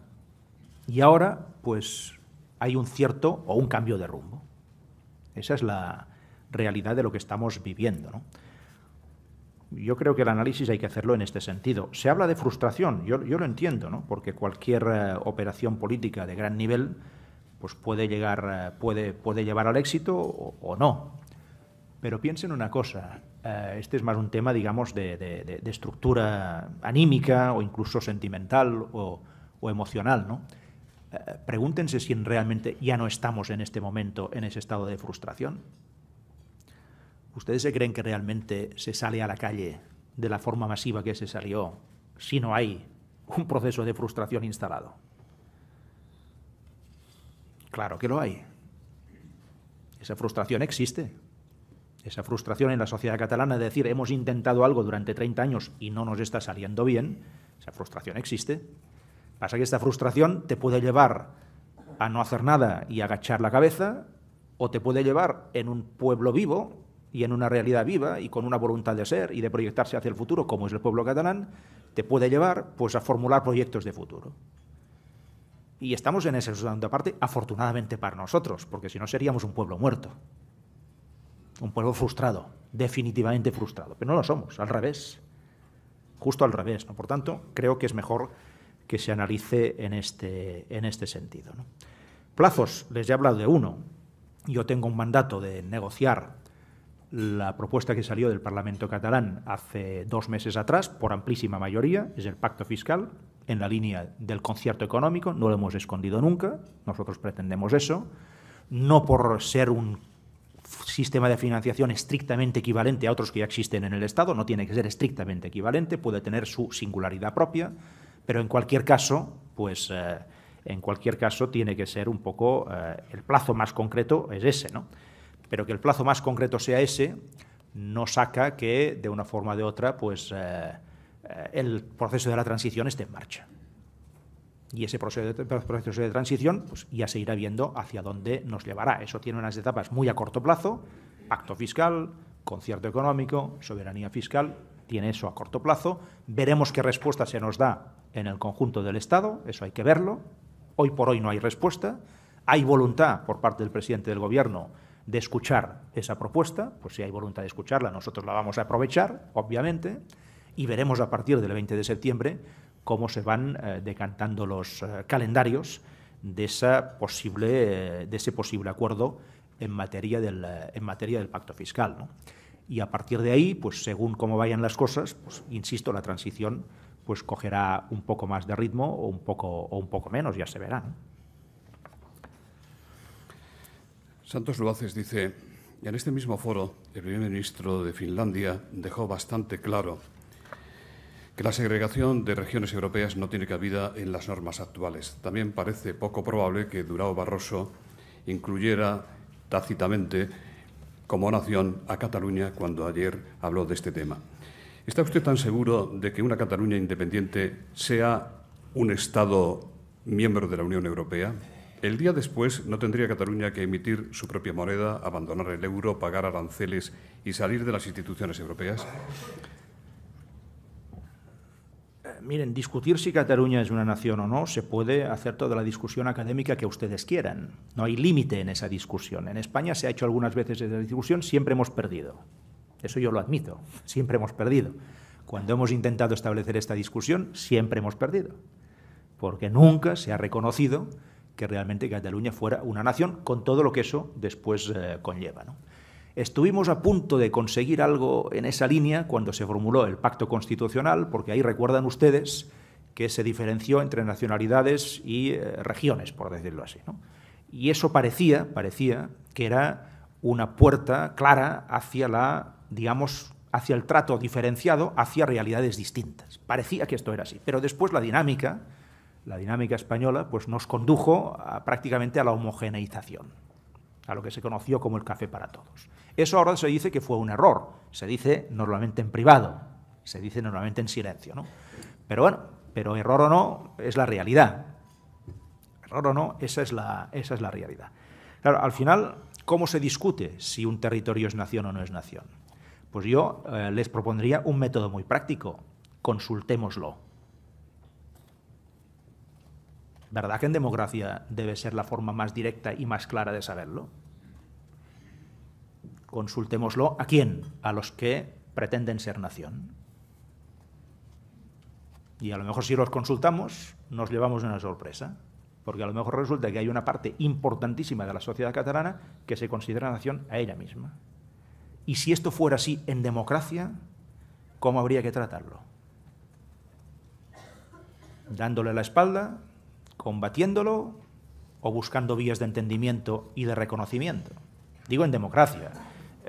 y ahora, pues, hay un cierto o un cambio de rumbo. Esa es la realidad de lo que estamos viviendo, ¿no? Yo creo que el análisis hay que hacerlo en este sentido. Se habla de frustración, yo lo entiendo, ¿no? Porque cualquier operación política de gran nivel pues puede llevar al éxito o no. Pero piensen una cosa, este es más un tema, digamos, de estructura anímica o incluso sentimental o emocional, ¿no? Pregúntense si realmente ya no estamos en este momento en ese estado de frustración. ¿Ustedes se creen que realmente se sale a la calle de la forma masiva que se salió si no hay un proceso de frustración instalado? Claro que lo hay. Esa frustración existe. Esa frustración en la sociedad catalana de decir hemos intentado algo durante 30 años y no nos está saliendo bien, esa frustración existe. Pasa que esta frustración te puede llevar a no hacer nada y agachar la cabeza, o te puede llevar en un pueblo vivo y en una realidad viva y con una voluntad de ser y de proyectarse hacia el futuro, como es el pueblo catalán, te puede llevar pues a formular proyectos de futuro. Y estamos en esa segunda parte, afortunadamente para nosotros, porque si no seríamos un pueblo muerto, un pueblo frustrado, definitivamente frustrado. Pero no lo somos, al revés, justo al revés, ¿no? Por tanto, creo que es mejor que se analice en este sentido, ¿no? Plazos, les he hablado de uno. Yo tengo un mandato de negociar la propuesta que salió del Parlamento catalán hace 2 meses atrás, por amplísima mayoría, es el pacto fiscal, en la línea del concierto económico, no lo hemos escondido nunca, nosotros pretendemos eso, no por ser un sistema de financiación estrictamente equivalente a otros que ya existen en el Estado, no tiene que ser estrictamente equivalente, puede tener su singularidad propia, pero en cualquier caso, pues tiene que ser un poco, el plazo más concreto es ese, ¿no? Pero que el plazo más concreto sea ese, no saca que, de una forma o de otra, pues el proceso de la transición esté en marcha. Y ese proceso de transición pues, ya se irá viendo hacia dónde nos llevará. Eso tiene unas etapas muy a corto plazo, pacto fiscal, concierto económico, soberanía fiscal, tiene eso a corto plazo. Veremos qué respuesta se nos da en el conjunto del Estado, eso hay que verlo. Hoy por hoy no hay respuesta. Hay voluntad por parte del presidente del Gobierno de escuchar esa propuesta, pues si hay voluntad de escucharla, nosotros la vamos a aprovechar, obviamente, y veremos a partir del 20 de septiembre cómo se van decantando los calendarios de ese posible acuerdo en materia del pacto fiscal, ¿no? Y a partir de ahí, pues según cómo vayan las cosas, pues insisto, la transición pues cogerá un poco más de ritmo o un poco menos, ya se verá, ¿no? Santos Luaces dice, en este mismo foro, el primer ministro de Finlandia dejó bastante claro que la segregación de regiones europeas no tiene cabida en las normas actuales. También parece poco probable que Durão Barroso incluyera tácitamente como nación a Cataluña cuando ayer habló de este tema. ¿Está usted tan seguro de que una Cataluña independiente sea un Estado miembro de la Unión Europea? El día después, ¿no tendría Cataluña que emitir su propia moneda, abandonar el euro, pagar aranceles y salir de las instituciones europeas? Miren, discutir si Cataluña es una nación o no se puede hacer toda la discusión académica que ustedes quieran. No hay límite en esa discusión. En España se ha hecho algunas veces esa discusión, siempre hemos perdido. Eso yo lo admito, siempre hemos perdido. Cuando hemos intentado establecer esta discusión, siempre hemos perdido. Porque nunca se ha reconocido que realmente Cataluña fuera una nación, con todo lo que eso después conlleva, ¿no? Estuvimos a punto de conseguir algo en esa línea cuando se formuló el pacto constitucional, porque ahí recuerdan ustedes que se diferenció entre nacionalidades y regiones, por decirlo así, ¿no? Y eso parecía que era una puerta clara hacia digamos, hacia el trato diferenciado, hacia realidades distintas. Parecía que esto era así, pero después la dinámica española, pues nos condujo prácticamente a la homogeneización, a lo que se conoció como el café para todos. Eso ahora se dice que fue un error, se dice normalmente en privado, se dice normalmente en silencio, ¿no? Pero bueno, pero error o no, es la realidad. Error o no, esa es la realidad. Claro, al final, ¿cómo se discute si un territorio es nación o no es nación? Pues yo les propondría un método muy práctico. Consultémoslo. ¿Verdad que en democracia debe ser la forma más directa y más clara de saberlo? Consultémoslo. ¿A quién? A los que pretenden ser nación. Y a lo mejor si los consultamos nos llevamos una sorpresa, porque a lo mejor resulta que hay una parte importantísima de la sociedad catalana que se considera nación a ella misma. Y si esto fuera así en democracia, ¿cómo habría que tratarlo? ¿Dándole la espalda, combatiéndolo o buscando vías de entendimiento y de reconocimiento? Digo en democracia.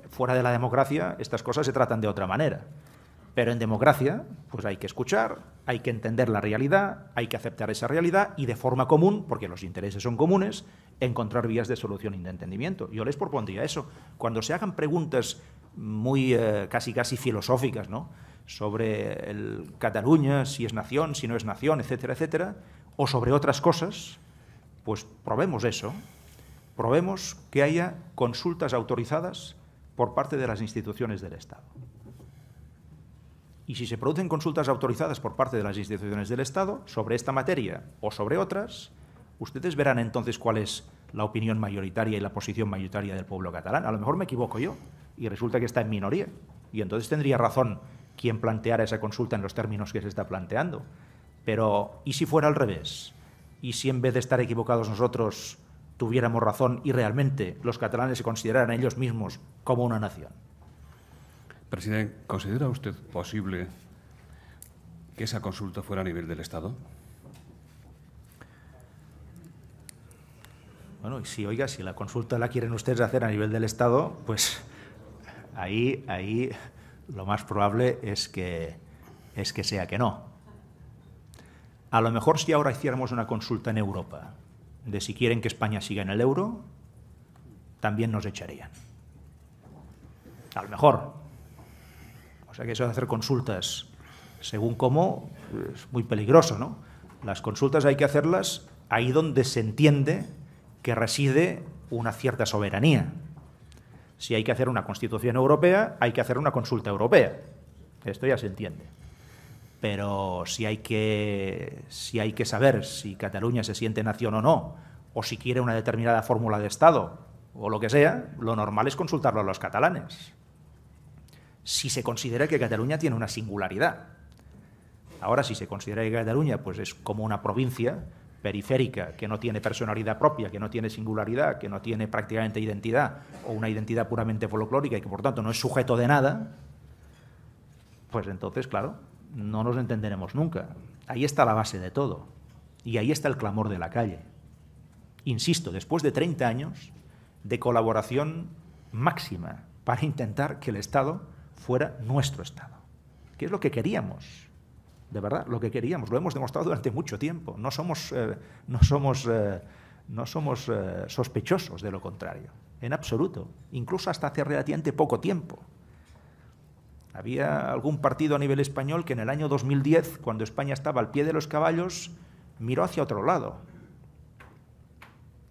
Fuera de la democracia estas cosas se tratan de otra manera. Pero en democracia pues hay que escuchar, hay que entender la realidad, hay que aceptar esa realidad y de forma común, porque los intereses son comunes, encontrar vías de solución y de entendimiento. Yo les propondría eso. Cuando se hagan preguntas muy casi filosóficas, ¿no?, sobre Cataluña, si es nación, si no es nación, etcétera, etcétera, o sobre otras cosas, pues probemos eso. Probemos que haya consultas autorizadas por parte de las instituciones del Estado. Y si se producen consultas autorizadas por parte de las instituciones del Estado sobre esta materia o sobre otras, ustedes verán entonces cuál es la opinión mayoritaria y la posición mayoritaria del pueblo catalán. A lo mejor me equivoco yo y resulta que está en minoría. Y entonces tendría razón quien planteara esa consulta en los términos que se está planteando. Pero, ¿y si fuera al revés? ¿Y si en vez de estar equivocados nosotros tuviéramos razón y realmente los catalanes se consideraran a ellos mismos como una nación? Presidente, ¿considera usted posible que esa consulta fuera a nivel del Estado? Bueno, y si la consulta la quieren ustedes hacer a nivel del Estado, pues ahí lo más probable es que sea que no. A lo mejor si ahora hiciéramos una consulta en Europa de si quieren que España siga en el euro, también nos echarían. A lo mejor. O sea que eso de hacer consultas según cómo es muy peligroso, ¿no? Las consultas hay que hacerlas ahí donde se entiende que reside una cierta soberanía. Si hay que hacer una Constitución europea, hay que hacer una consulta europea. Esto ya se entiende. Pero si hay que saber si Cataluña se siente nación o no, o si quiere una determinada fórmula de Estado, o lo que sea, lo normal es consultarlo a los catalanes. Si se considera que Cataluña tiene una singularidad. Ahora, si se considera que Cataluña pues, es como una provincia periférica que no tiene personalidad propia, que no tiene singularidad, que no tiene prácticamente identidad, o una identidad puramente folclórica y que, por tanto, no es sujeto de nada, pues entonces, claro, no nos entenderemos nunca. Ahí está la base de todo. Y ahí está el clamor de la calle. Insisto, después de 30 años de colaboración máxima para intentar que el Estado fuera nuestro Estado, que es lo que queríamos, de verdad, lo que queríamos, lo hemos demostrado durante mucho tiempo, no somos sospechosos de lo contrario, en absoluto, incluso hasta hace relativamente poco tiempo. Había algún partido a nivel español que en el año 2010, cuando España estaba al pie de los caballos, miró hacia otro lado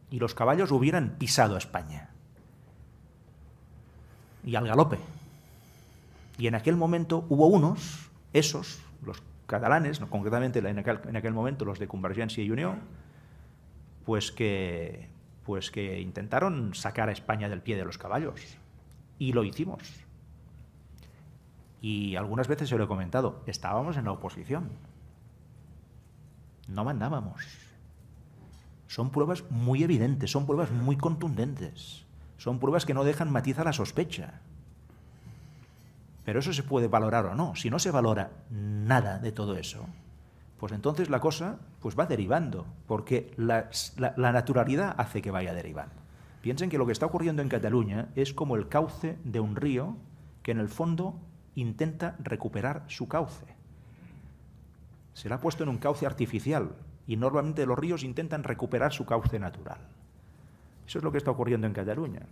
y los caballos hubieran pisado a España y al galope. Y en aquel momento hubo unos, los catalanes, no, concretamente en aquel momento los de Convergencia y Unió, pues que intentaron sacar a España del pie de los caballos. Y lo hicimos. Y algunas veces se lo he comentado, estábamos en la oposición. No mandábamos. Son pruebas muy evidentes, son pruebas muy contundentes, son pruebas que no dejan matiz a la sospecha. Pero eso se puede valorar o no. Si no se valora nada de todo eso, pues entonces la cosa pues va derivando, porque la naturalidad hace que vaya derivando. Piensen que lo que está ocurriendo en Cataluña es como el cauce de un río que en el fondo intenta recuperar su cauce. Se le ha puesto en un cauce artificial y normalmente los ríos intentan recuperar su cauce natural. Eso es lo que está ocurriendo en Cataluña.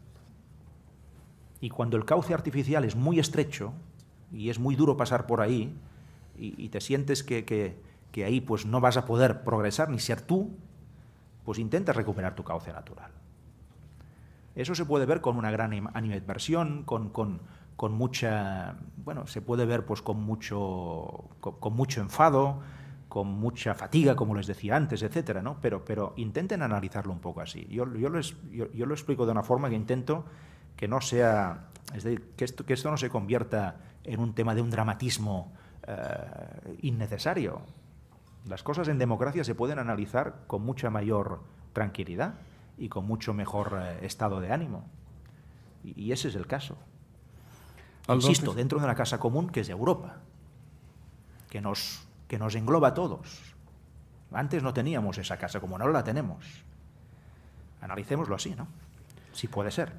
Y cuando el cauce artificial es muy estrecho y es muy duro pasar por ahí y te sientes que ahí pues no vas a poder progresar ni ser tú, pues intentas recuperar tu cauce natural. Eso se puede ver con una gran animadversión, con mucha, bueno, se puede ver pues con mucho enfado, con mucha fatiga, como les decía antes, etcétera, ¿no? Pero intenten analizarlo un poco así. Yo lo explico de una forma que intento que no sea, es decir, que esto no se convierta en un tema de un dramatismo innecesario. Las cosas en democracia se pueden analizar con mucha mayor tranquilidad y con mucho mejor estado de ánimo. Y ese es el caso. Insisto, dentro de una casa común que es Europa, que nos engloba a todos. Antes no teníamos esa casa común, ahora la tenemos. Analicémoslo así, ¿no? Si puede ser.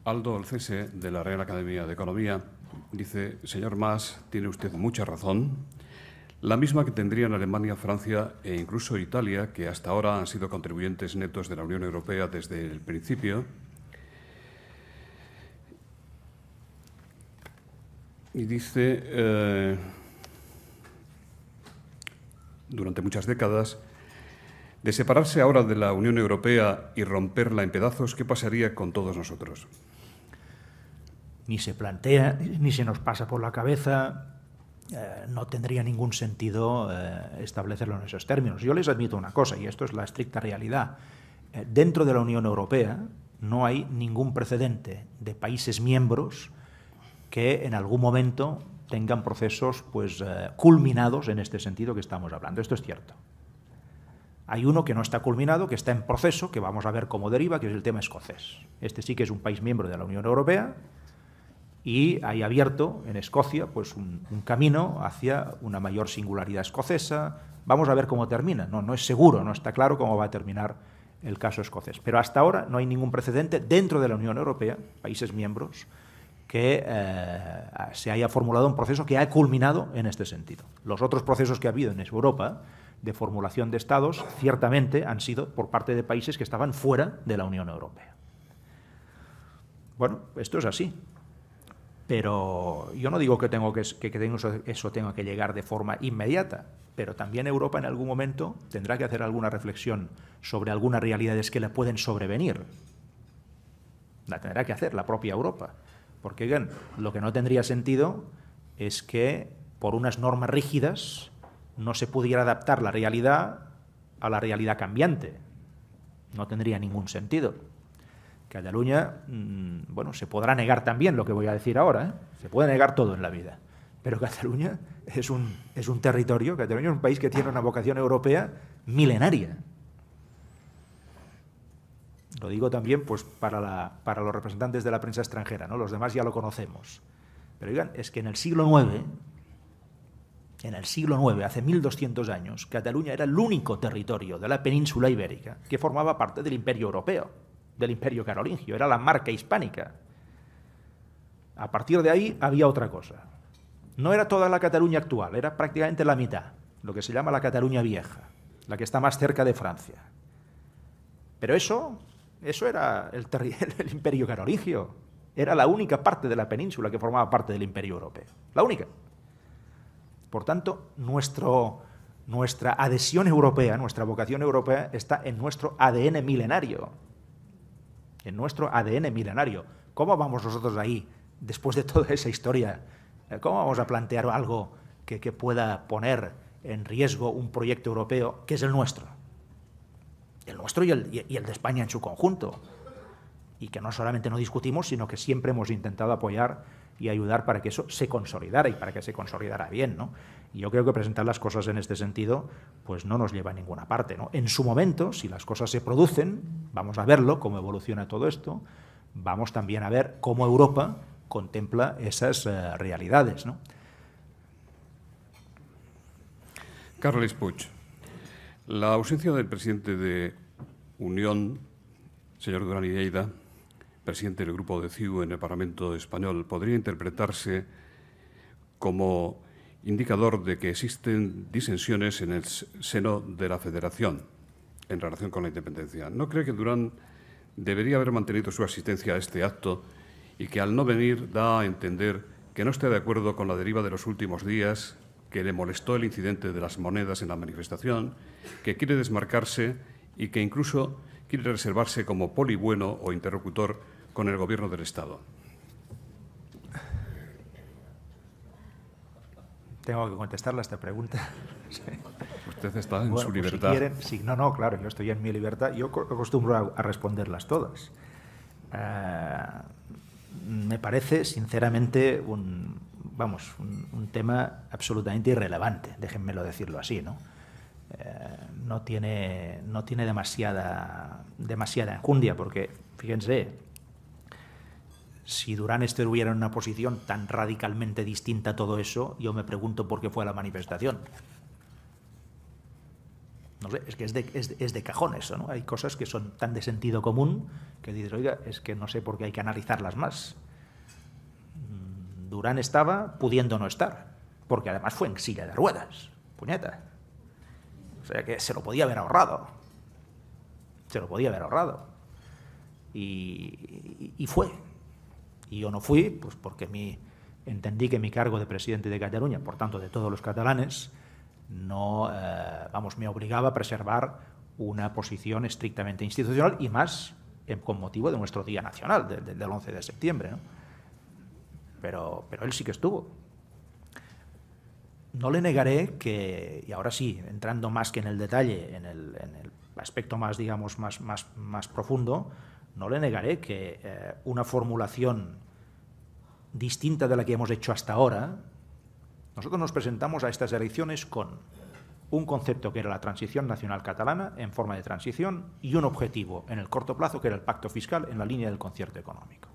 Aldo Alcese, de la Real Academia de Economía, dice: señor Mas, tiene usted mucha razón, la misma que tendrían Alemania, Francia e incluso Italia, que hasta ahora han sido contribuyentes netos de la Unión Europea desde el principio. Y dice, durante muchas décadas, de separarse ahora de la Unión Europea y romperla en pedazos, ¿qué pasaría con todos nosotros? Ni se plantea, ni se nos pasa por la cabeza. No tendría ningún sentido establecerlo en esos términos. Yo les admito una cosa, y esto es la estricta realidad. Dentro de la Unión Europea no hay ningún precedente de países miembros que en algún momento tengan procesos pues, culminados en este sentido que estamos hablando. Esto es cierto. Hay uno que no está culminado, que está en proceso, que vamos a ver cómo deriva, que es el tema escocés. Este sí que es un país miembro de la Unión Europea, y hay abierto en Escocia pues un camino hacia una mayor singularidad escocesa. Vamos a ver cómo termina. No es seguro, no está claro cómo va a terminar el caso escocés. Pero hasta ahora no hay ningún precedente dentro de la Unión Europea, países miembros, que se haya formulado un proceso que ha culminado en este sentido. Los otros procesos que ha habido en Europa de formulación de estados ciertamente han sido por parte de países que estaban fuera de la Unión Europea. Bueno, esto es así. Pero yo no digo que eso tenga que llegar de forma inmediata, pero también Europa en algún momento tendrá que hacer alguna reflexión sobre algunas realidades que le pueden sobrevenir. La tendrá que hacer la propia Europa, porque bien, lo que no tendría sentido es que por unas normas rígidas no se pudiera adaptar la realidad a la realidad cambiante. No tendría ningún sentido. Cataluña, bueno, se podrá negar también lo que voy a decir ahora, ¿eh? Se puede negar todo en la vida, pero Cataluña es un territorio, Cataluña es un país que tiene una vocación europea milenaria. Lo digo también pues, para los representantes de la prensa extranjera, ¿no? Los demás ya lo conocemos. Pero oigan, es que en el siglo IX, hace 1200 años, Cataluña era el único territorio de la península ibérica que formaba parte del Imperio Europeo, del Imperio Carolingio, era la marca hispánica. A partir de ahí había otra cosa. No era toda la Cataluña actual, era prácticamente la mitad, lo que se llama la Cataluña Vieja, la que está más cerca de Francia. Pero eso era el Imperio Carolingio, era la única parte de la península que formaba parte del Imperio Europeo, la única. Por tanto, nuestra adhesión europea, nuestra vocación europea está en nuestro ADN milenario. En nuestro ADN milenario. ¿Cómo vamos nosotros ahí, después de toda esa historia, cómo vamos a plantear algo que pueda poner en riesgo un proyecto europeo que es el nuestro? El nuestro y el de España en su conjunto. Y que no solamente no discutimos, sino que siempre hemos intentado apoyar y ayudar para que eso se consolidara y para que se consolidara bien, ¿no? Y yo creo que presentar las cosas en este sentido pues no nos lleva a ninguna parte, ¿no? En su momento, si las cosas se producen, vamos a verlo, cómo evoluciona todo esto, vamos también a ver cómo Europa contempla esas realidades, ¿no? Carles Puig, la ausencia del presidente de Unión, señor Duran i Lleida, presidente del Grupo de CiU en el Parlamento español, podría interpretarse como indicador de que existen disensiones en el seno de la Federación en relación con la independencia. ¿No cree que Duran debería haber mantenido su asistencia a este acto y que al no venir da a entender que no esté de acuerdo con la deriva de los últimos días, que le molestó el incidente de las monedas en la manifestación, que quiere desmarcarse y que incluso quiere reservarse como poli bueno o interlocutor con el Gobierno del Estado? Tengo que contestarle a esta pregunta. Sí. Usted está en su libertad. Si quieren, sí, no, claro, yo estoy en mi libertad. Yo acostumbro a responderlas todas. Me parece, sinceramente, un tema absolutamente irrelevante, déjenmelo decirlo así, ¿no? No tiene demasiada enjundia, porque, fíjense, si Duran estuviera en una posición tan radicalmente distinta a todo eso, yo me pregunto por qué fue a la manifestación. No sé, es que es de cajón eso, ¿no? Hay cosas que son tan de sentido común que dices, oiga, es que no sé por qué hay que analizarlas más. Duran estaba pudiendo no estar, porque además fue en silla de ruedas, puñeta. O sea que se lo podía haber ahorrado. Se lo podía haber ahorrado. Y fue. Y yo no fui, pues porque entendí que mi cargo de presidente de Cataluña, por tanto de todos los catalanes, no, me obligaba a preservar una posición estrictamente institucional y más con motivo de nuestro Día Nacional, del 11 de septiembre, ¿no? Pero él sí que estuvo. No le negaré que, y ahora sí, entrando más que en el detalle, en el aspecto más, digamos, más profundo, no le negaré que una formulación distinta de la que hemos hecho hasta ahora, nosotros nos presentamos a estas elecciones con un concepto que era la transición nacional catalana en forma de transición y un objetivo en el corto plazo que era el pacto fiscal en la línea del concierto económico.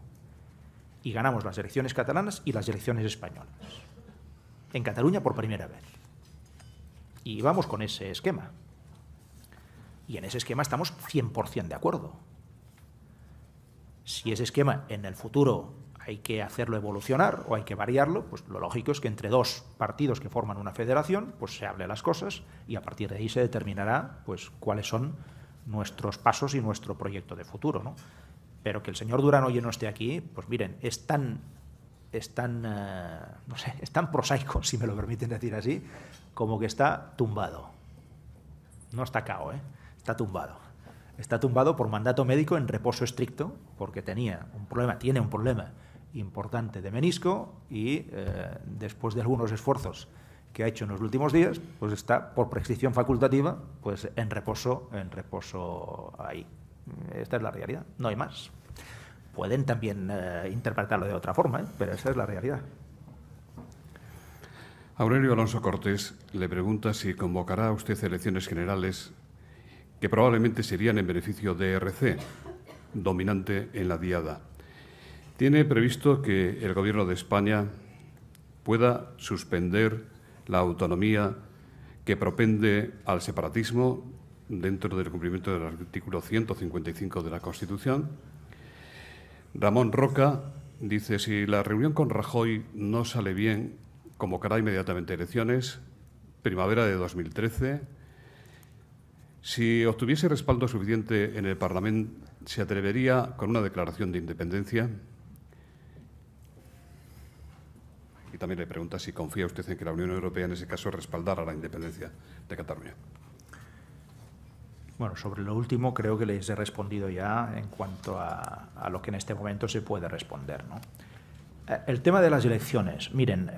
Y ganamos las elecciones catalanas y las elecciones españolas. En Cataluña por primera vez. Y vamos con ese esquema. Y en ese esquema estamos 100% de acuerdo. Si ese esquema en el futuro hay que hacerlo evolucionar o hay que variarlo, pues lo lógico es que entre dos partidos que forman una federación, pues se hable las cosas y a partir de ahí se determinará pues cuáles son nuestros pasos y nuestro proyecto de futuro, ¿no? Pero que el señor Duran hoy no esté aquí, pues miren, es tan prosaico, si me lo permiten decir así, como que está tumbado. No está cao, está tumbado. Está tumbado por mandato médico en reposo estricto, porque tiene un problema importante de menisco y después de algunos esfuerzos que ha hecho en los últimos días, pues está por prescripción facultativa, pues en reposo ahí. Esta es la realidad, no hay más. Pueden también interpretarlo de otra forma, pero esa es la realidad. Aurelio Alonso Cortés le pregunta si convocará usted elecciones generales que probablemente serían en beneficio de ERC, dominante en la diada. ¿Tiene previsto que el Gobierno de España pueda suspender la autonomía que propende al separatismo dentro del cumplimiento del artículo 155 de la Constitución? Ramón Roca dice, si la reunión con Rajoy no sale bien, convocará inmediatamente elecciones, primavera de 2013. Si obtuviese respaldo suficiente en el Parlamento, ¿se atrevería con una declaración de independencia? Y también le pregunta si confía usted en que la Unión Europea en ese caso respaldara la independencia de Cataluña. Bueno, sobre lo último creo que les he respondido ya en cuanto a lo que en este momento se puede responder, ¿no? El tema de las elecciones. Miren,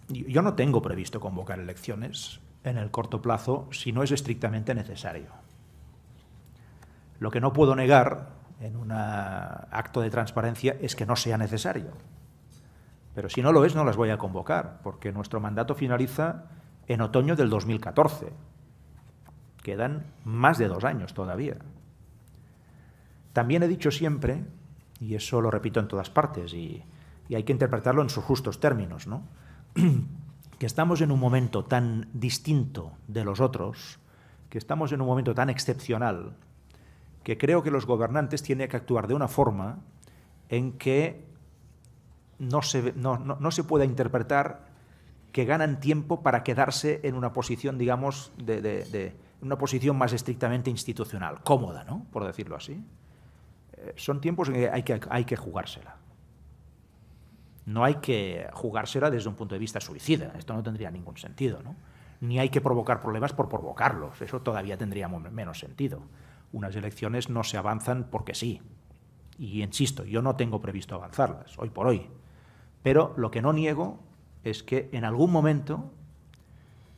yo no tengo previsto convocar elecciones en el corto plazo si no es estrictamente necesario. Lo que no puedo negar en un acto de transparencia es que no sea necesario. Pero si no lo es, no las voy a convocar, porque nuestro mandato finaliza en otoño del 2014. Quedan más de 2 años todavía. También he dicho siempre, y eso lo repito en todas partes, y hay que interpretarlo en sus justos términos, ¿no? que estamos en un momento tan distinto de los otros, que estamos en un momento tan excepcional, que creo que los gobernantes tienen que actuar de una forma en que no se pueda interpretar que ganan tiempo para quedarse en una posición, digamos, una posición más estrictamente institucional, cómoda, ¿no?, por decirlo así. Son tiempos en que hay que jugársela. No hay que jugársela desde un punto de vista suicida, esto no tendría ningún sentido, ¿no? Ni hay que provocar problemas por provocarlos, eso todavía tendría menos sentido. Unas elecciones no se avanzan porque sí. Y insisto, yo no tengo previsto avanzarlas, hoy por hoy. Pero lo que no niego es que en algún momento,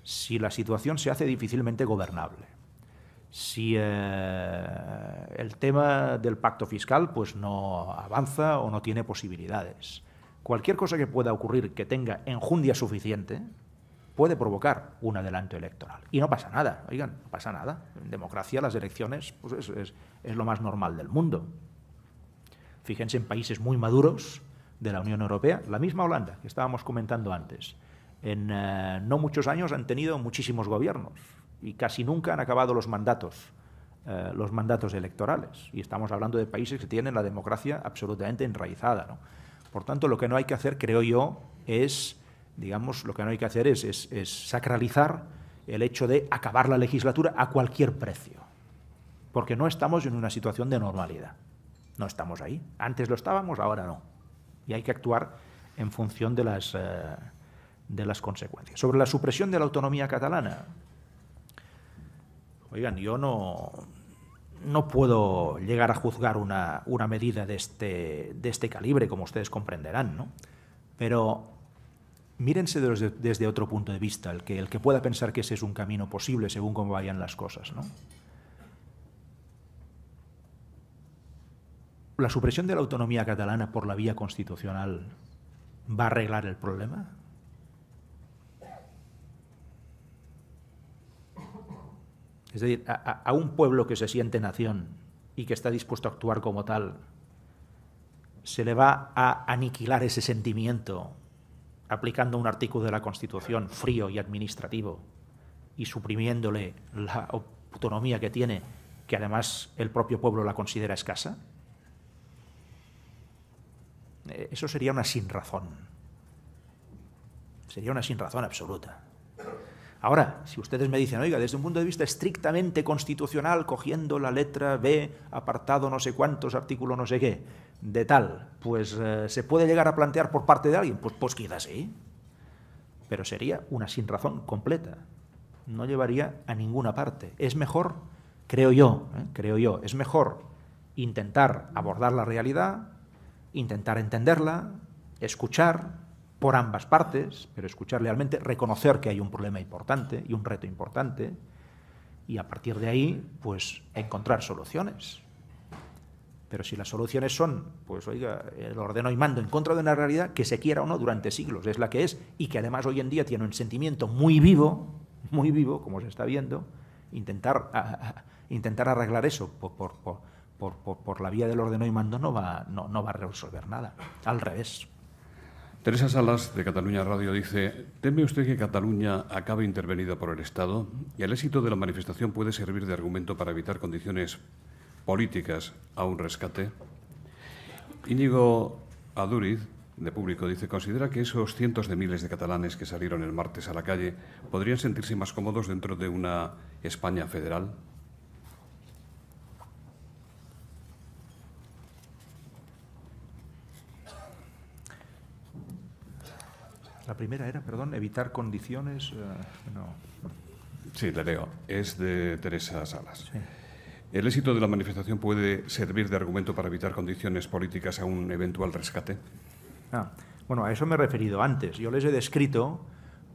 si la situación se hace difícilmente gobernable, si el tema del pacto fiscal pues no avanza o no tiene posibilidades, cualquier cosa que pueda ocurrir que tenga enjundia suficiente puede provocar un adelanto electoral. Y no pasa nada, oigan, no pasa nada. En democracia las elecciones pues es lo más normal del mundo. Fíjense en países muy maduros de la Unión Europea, la misma Holanda, que estábamos comentando antes. En no muchos años han tenido muchísimos gobiernos y casi nunca han acabado los mandatos electorales. Y estamos hablando de países que tienen la democracia absolutamente enraizada, ¿no? Por tanto, lo que no hay que hacer, creo yo, es sacralizar el hecho de acabar la legislatura a cualquier precio. Porque no estamos en una situación de normalidad. No estamos ahí. Antes lo estábamos, ahora no. Y hay que actuar en función de las consecuencias. Sobre la supresión de la autonomía catalana, oigan, yo no puedo llegar a juzgar una medida de este calibre, como ustedes comprenderán, ¿no? Pero mírense desde otro punto de vista, el que pueda pensar que ese es un camino posible según cómo vayan las cosas, ¿no? ¿La supresión de la autonomía catalana por la vía constitucional va a arreglar el problema? Es decir, a un pueblo que se siente nación y que está dispuesto a actuar como tal, ¿se le va a aniquilar ese sentimiento aplicando un artículo de la Constitución frío y administrativo y suprimiéndole la autonomía que tiene, que además el propio pueblo la considera escasa? Eso sería una sinrazón. Sería una sinrazón absoluta. Ahora, si ustedes me dicen, oiga, desde un punto de vista estrictamente constitucional, cogiendo la letra B, apartado no sé cuántos, artículo no sé qué, de tal, pues se puede llegar a plantear por parte de alguien, pues quizás sí. Pero sería una sinrazón completa. No llevaría a ninguna parte. Es mejor, creo yo, es mejor intentar abordar la realidad, intentar entenderla, escuchar por ambas partes, pero escuchar realmente, reconocer que hay un problema importante y un reto importante, y a partir de ahí, pues, encontrar soluciones. Pero si las soluciones son, pues, oiga, el ordeno y mando en contra de una realidad que se quiera o no durante siglos, es la que es, y que además hoy en día tiene un sentimiento muy vivo, como se está viendo, intentar arreglar eso por la vía del ordeno y mando no va a resolver nada, al revés. Teresa Salas, de Cataluña Radio, dice: ¿teme usted que Cataluña acabe intervenida por el Estado? ¿Y el éxito de la manifestación puede servir de argumento para evitar condiciones políticas a un rescate? Íñigo Aduriz, de Público, dice: ¿considera que esos cientos de miles de catalanes que salieron el martes a la calle podrían sentirse más cómodos dentro de una España federal? La primera era, perdón, evitar condiciones... no. Sí, le leo. Es de Teresa Salas. Sí. ¿El éxito de la manifestación puede servir de argumento para evitar condiciones políticas a un eventual rescate? Bueno, a eso me he referido antes. Yo les he descrito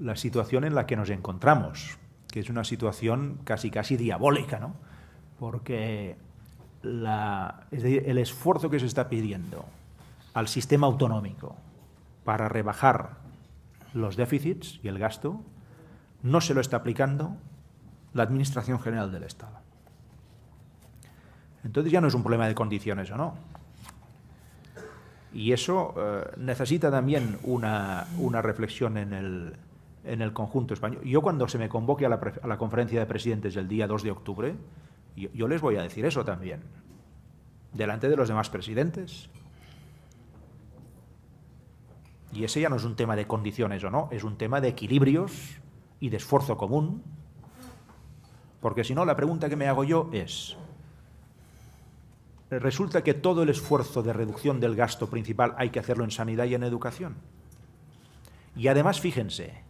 la situación en la que nos encontramos, que es una situación casi diabólica, ¿no? Porque es decir, el esfuerzo que se está pidiendo al sistema autonómico para rebajar los déficits y el gasto no se lo está aplicando la Administración General del Estado. Entonces ya no es un problema de condiciones o no. Y eso necesita también una reflexión en en el conjunto español. Yo cuando se me convoque a la conferencia de presidentes el día 2 de octubre, yo les voy a decir eso también, delante de los demás presidentes. Y ese ya no es un tema de condiciones o no, es un tema de equilibrios y de esfuerzo común. Porque si no, la pregunta que me hago yo es, resulta que todo el esfuerzo de reducción del gasto principal hay que hacerlo en sanidad y en educación. Y además, fíjense,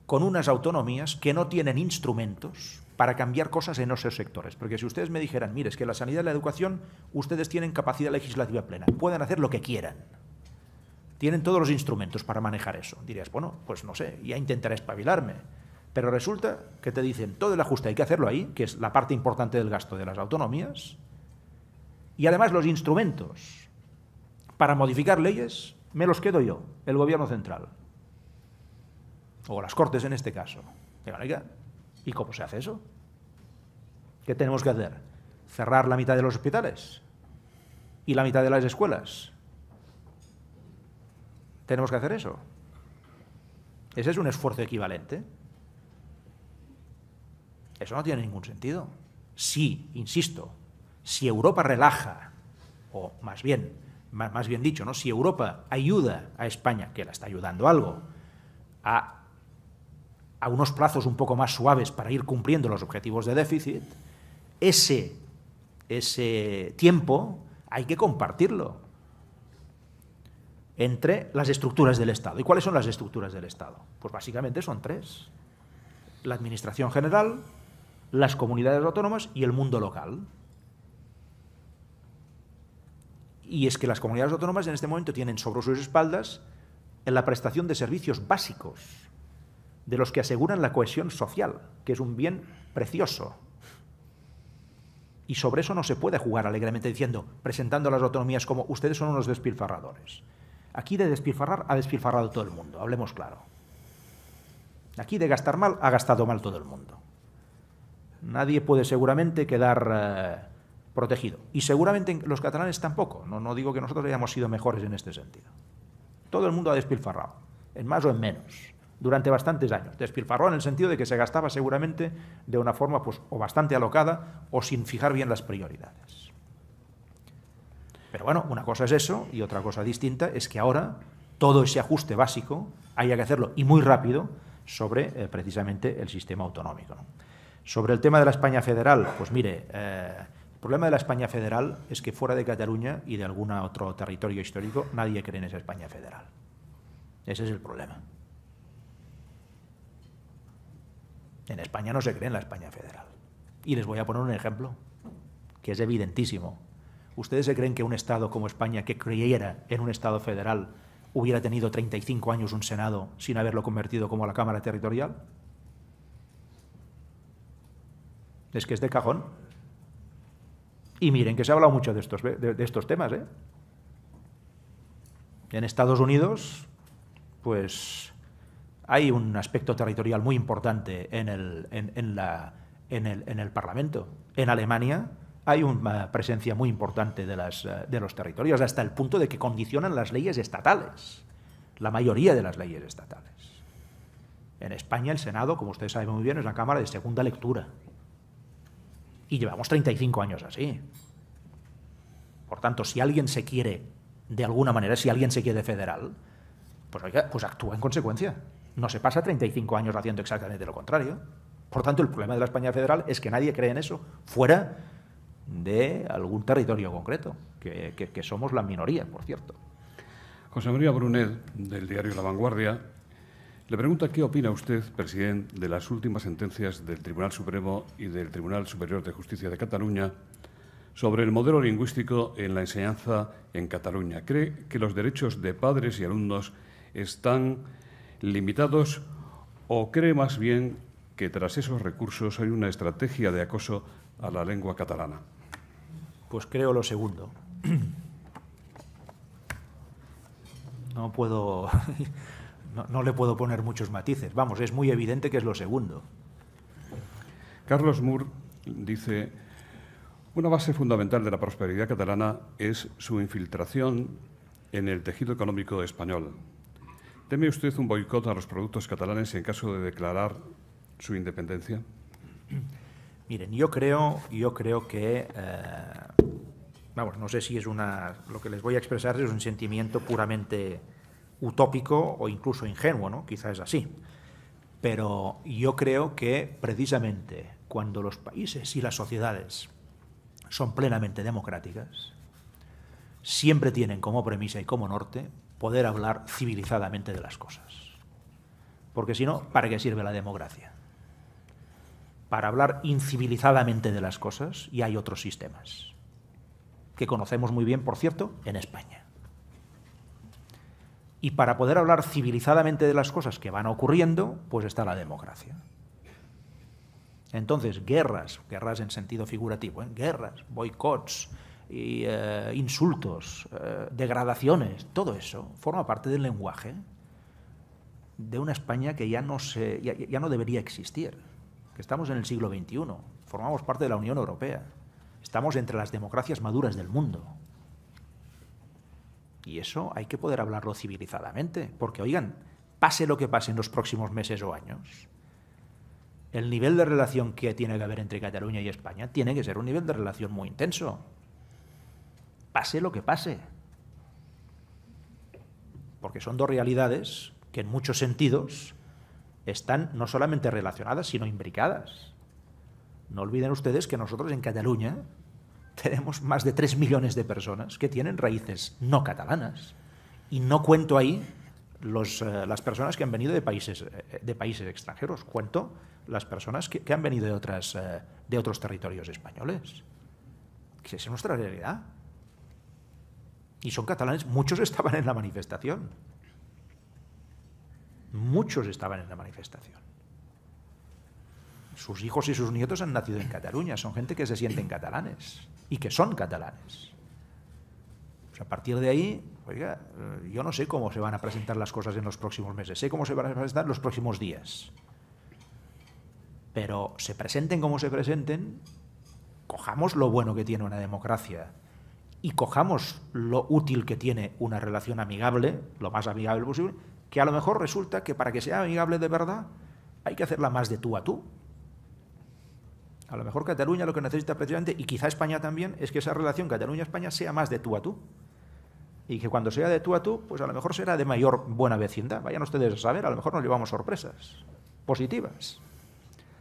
con unas autonomías que no tienen instrumentos para cambiar cosas en esos sectores. Porque si ustedes me dijeran, mire, es que la sanidad y la educación, ustedes tienen capacidad legislativa plena, pueden hacer lo que quieran, tienen todos los instrumentos para manejar eso. Dirías, bueno, pues no sé, ya intentaré espabilarme. Pero resulta que te dicen, todo el ajuste hay que hacerlo ahí, que es la parte importante del gasto de las autonomías, y además los instrumentos para modificar leyes me los quedo yo, el gobierno central. O las Cortes en este caso. ¿Y cómo se hace eso? ¿Qué tenemos que hacer? ¿Cerrar la mitad de los hospitales? ¿Y la mitad de las escuelas? ¿Tenemos que hacer eso? ¿Ese es un esfuerzo equivalente? Eso no tiene ningún sentido. Sí, insisto, si Europa relaja, o más bien dicho, ¿no? Si Europa ayuda a España, que la está ayudando algo, a unos plazos un poco más suaves para ir cumpliendo los objetivos de déficit, ese tiempo hay que compartirlo entre las estructuras del Estado. ¿Y cuáles son las estructuras del Estado? Pues básicamente son tres. La Administración General, las comunidades autónomas y el mundo local. Y es que las comunidades autónomas en este momento tienen sobre sus espaldas en la prestación de servicios básicos, de los que aseguran la cohesión social, que es un bien precioso. Y sobre eso no se puede jugar alegremente diciendo, presentando a las autonomías como ustedes son unos despilfarradores. Aquí de despilfarrar ha despilfarrado todo el mundo, hablemos claro. Aquí de gastar mal ha gastado mal todo el mundo. Nadie puede seguramente quedar protegido. Y seguramente los catalanes tampoco. No digo que nosotros hayamos sido mejores en este sentido. Todo el mundo ha despilfarrado, en más o en menos, durante bastantes años. Despilfarró en el sentido de que se gastaba seguramente de una forma pues, o bastante alocada o sin fijar bien las prioridades. Pero bueno, una cosa es eso y otra cosa distinta es que ahora todo ese ajuste básico haya que hacerlo y muy rápido sobre precisamente el sistema autonómico, ¿no? Sobre el tema de la España federal, pues mire, el problema de la España federal es que fuera de Cataluña y de algún otro territorio histórico nadie cree en esa España federal. Ese es el problema. En España no se cree en la España federal. Y les voy a poner un ejemplo, que es evidentísimo. ¿Ustedes se creen que un Estado como España, que creyera en un Estado federal, hubiera tenido 35 años un Senado sin haberlo convertido como la Cámara Territorial? Es que es de cajón. Y miren que se ha hablado mucho de estos temas, ¿eh? En Estados Unidos, pues hay un aspecto territorial muy importante en el Parlamento. En Alemania hay una presencia muy importante de los territorios, hasta el punto de que condicionan las leyes estatales, la mayoría de las leyes estatales. En España el Senado, como ustedes saben muy bien, es la Cámara de segunda lectura. Y llevamos 35 años así. Por tanto, si alguien se quiere, de alguna manera, si alguien se quiere federal, pues, oiga, pues actúa en consecuencia. No se pasa 35 años haciendo exactamente lo contrario. Por tanto, el problema de la España federal es que nadie cree en eso, fuera de algún territorio concreto, que somos la minoría, por cierto. José María Brunet, del diario La Vanguardia, le pregunta qué opina usted, presidente, de las últimas sentencias del Tribunal Supremo y del Tribunal Superior de Justicia de Cataluña sobre el modelo lingüístico en la enseñanza en Cataluña. ¿Cree que los derechos de padres y alumnos están limitados o cree más bien que tras esos recursos hay una estrategia de acoso a la lengua catalana? Pues creo lo segundo. No puedo... No le puedo poner muchos matices. Vamos, es muy evidente que es lo segundo. Carlos Moore dice: una base fundamental de la prosperidad catalana es su infiltración en el tejido económico español. ¿Teme usted un boicot a los productos catalanes en caso de declarar su independencia? Miren, yo creo que, vamos, no sé si es lo que les voy a expresar es un sentimiento puramente utópico o incluso ingenuo, ¿no? Quizá es así. Pero yo creo que precisamente cuando los países y las sociedades son plenamente democráticas, siempre tienen como premisa y como norte poder hablar civilizadamente de las cosas. Porque si no, ¿para qué sirve la democracia? Para hablar incivilizadamente de las cosas, y hay otros sistemas, que conocemos muy bien, por cierto, en España. Y para poder hablar civilizadamente de las cosas que van ocurriendo, pues está la democracia. Entonces, guerras en sentido figurativo, guerras, boicots, insultos, degradaciones, todo eso forma parte del lenguaje de una España que ya no debería existir. Que estamos en el siglo XXI, formamos parte de la Unión Europea, estamos entre las democracias maduras del mundo. Y eso hay que poder hablarlo civilizadamente, porque, oigan, pase lo que pase en los próximos meses o años, el nivel de relación que tiene que haber entre Cataluña y España tiene que ser un nivel de relación muy intenso. Pase lo que pase. Porque son dos realidades que en muchos sentidos están no solamente relacionadas, sino imbricadas. No olviden ustedes que nosotros en Cataluña tenemos más de 3 millones de personas que tienen raíces no catalanas. Y no cuento ahí las personas que han venido de países extranjeros, cuento las personas que han venido de otros territorios españoles. Esa es nuestra realidad. Y son catalanes, muchos estaban en la manifestación. Muchos estaban en la manifestación. Sus hijos y sus nietos han nacido en Cataluña, son gente que se sienten catalanes y que son catalanes. Pues a partir de ahí, oiga, yo no sé cómo se van a presentar las cosas en los próximos meses, sé cómo se van a presentar en los próximos días. Pero se presenten como se presenten, cojamos lo bueno que tiene una democracia y cojamos lo útil que tiene una relación amigable, lo más amigable posible, que a lo mejor resulta que para que sea amigable de verdad hay que hacerla más de tú a tú. A lo mejor Cataluña lo que necesita precisamente, y quizá España también, es que esa relación Cataluña-España sea más de tú a tú. Y que cuando sea de tú a tú, pues a lo mejor será de mayor buena vecindad. Vayan ustedes a saber, a lo mejor nos llevamos sorpresas positivas.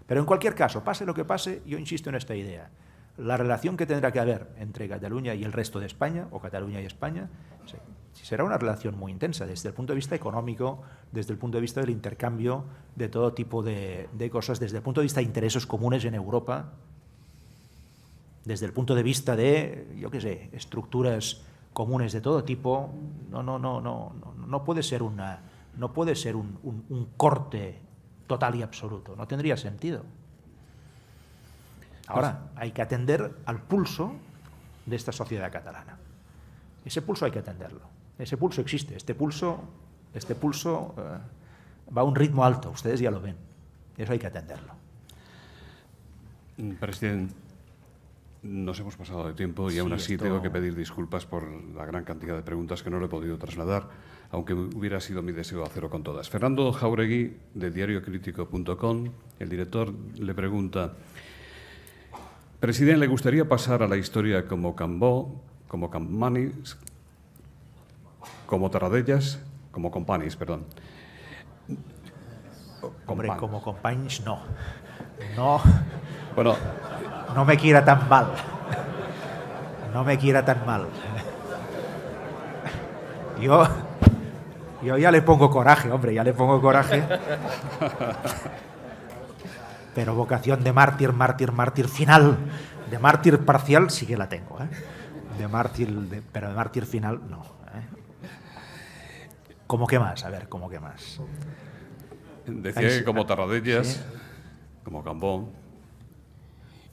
Pero en cualquier caso, pase lo que pase, yo insisto en esta idea. La relación que tendrá que haber entre Cataluña y el resto de España, o Cataluña y España, será una relación muy intensa desde el punto de vista económico, desde el punto de vista del intercambio de todo tipo de cosas, desde el punto de vista de intereses comunes en Europa, desde el punto de vista de, yo qué sé, estructuras comunes de todo tipo. No puede ser un corte total y absoluto, no tendría sentido. Ahora, hay que atender al pulso de esta sociedad catalana. Ese pulso hay que atenderlo. Ese pulso existe. Este pulso va a un ritmo alto, ustedes ya lo ven. Eso hay que atenderlo. Presidente, nos hemos pasado de tiempo y aún así tengo que pedir disculpas por la gran cantidad de preguntas que no le he podido trasladar, aunque hubiera sido mi deseo hacerlo con todas. Fernando Jáuregui, de diariocritico.com, el director, le pregunta: Presidente, ¿le gustaría pasar a la historia como Cambó, como Campanis, como Tarradellas, como Companis, perdón? Hombre, como Companis no. No. Bueno, no me quiera tan mal. No me quiera tan mal. Yo ya le pongo coraje, hombre, ya le pongo coraje. Pero vocación de mártir final, de mártir parcial sí que la tengo, ¿eh? Pero de mártir final no. ¿Cómo qué más? A ver, ¿cómo qué más? Decía que como Tarradellas, ¿sí? Como Cambó.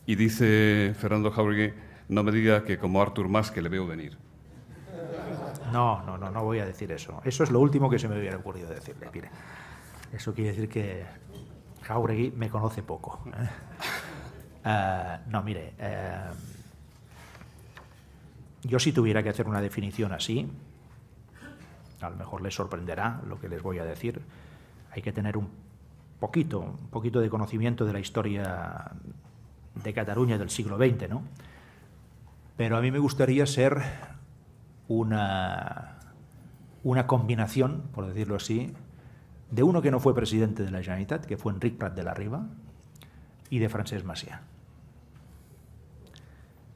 Y dice Fernando Jáuregui: no me diga que como Artur Mas, que le veo venir. No voy a decir eso. Eso es lo último que se me hubiera ocurrido decirle. Mire, eso quiere decir que Jáuregui me conoce poco. Mire, yo si tuviera que hacer una definición así, a lo mejor les sorprenderá lo que les voy a decir. Hay que tener un poquito de conocimiento de la historia de Cataluña del siglo XX, ¿no? Pero a mí me gustaría ser una combinación, por decirlo así, de uno que no fue presidente de la Generalitat, que fue Enric Prat de la Riba, y de Francesc Macià.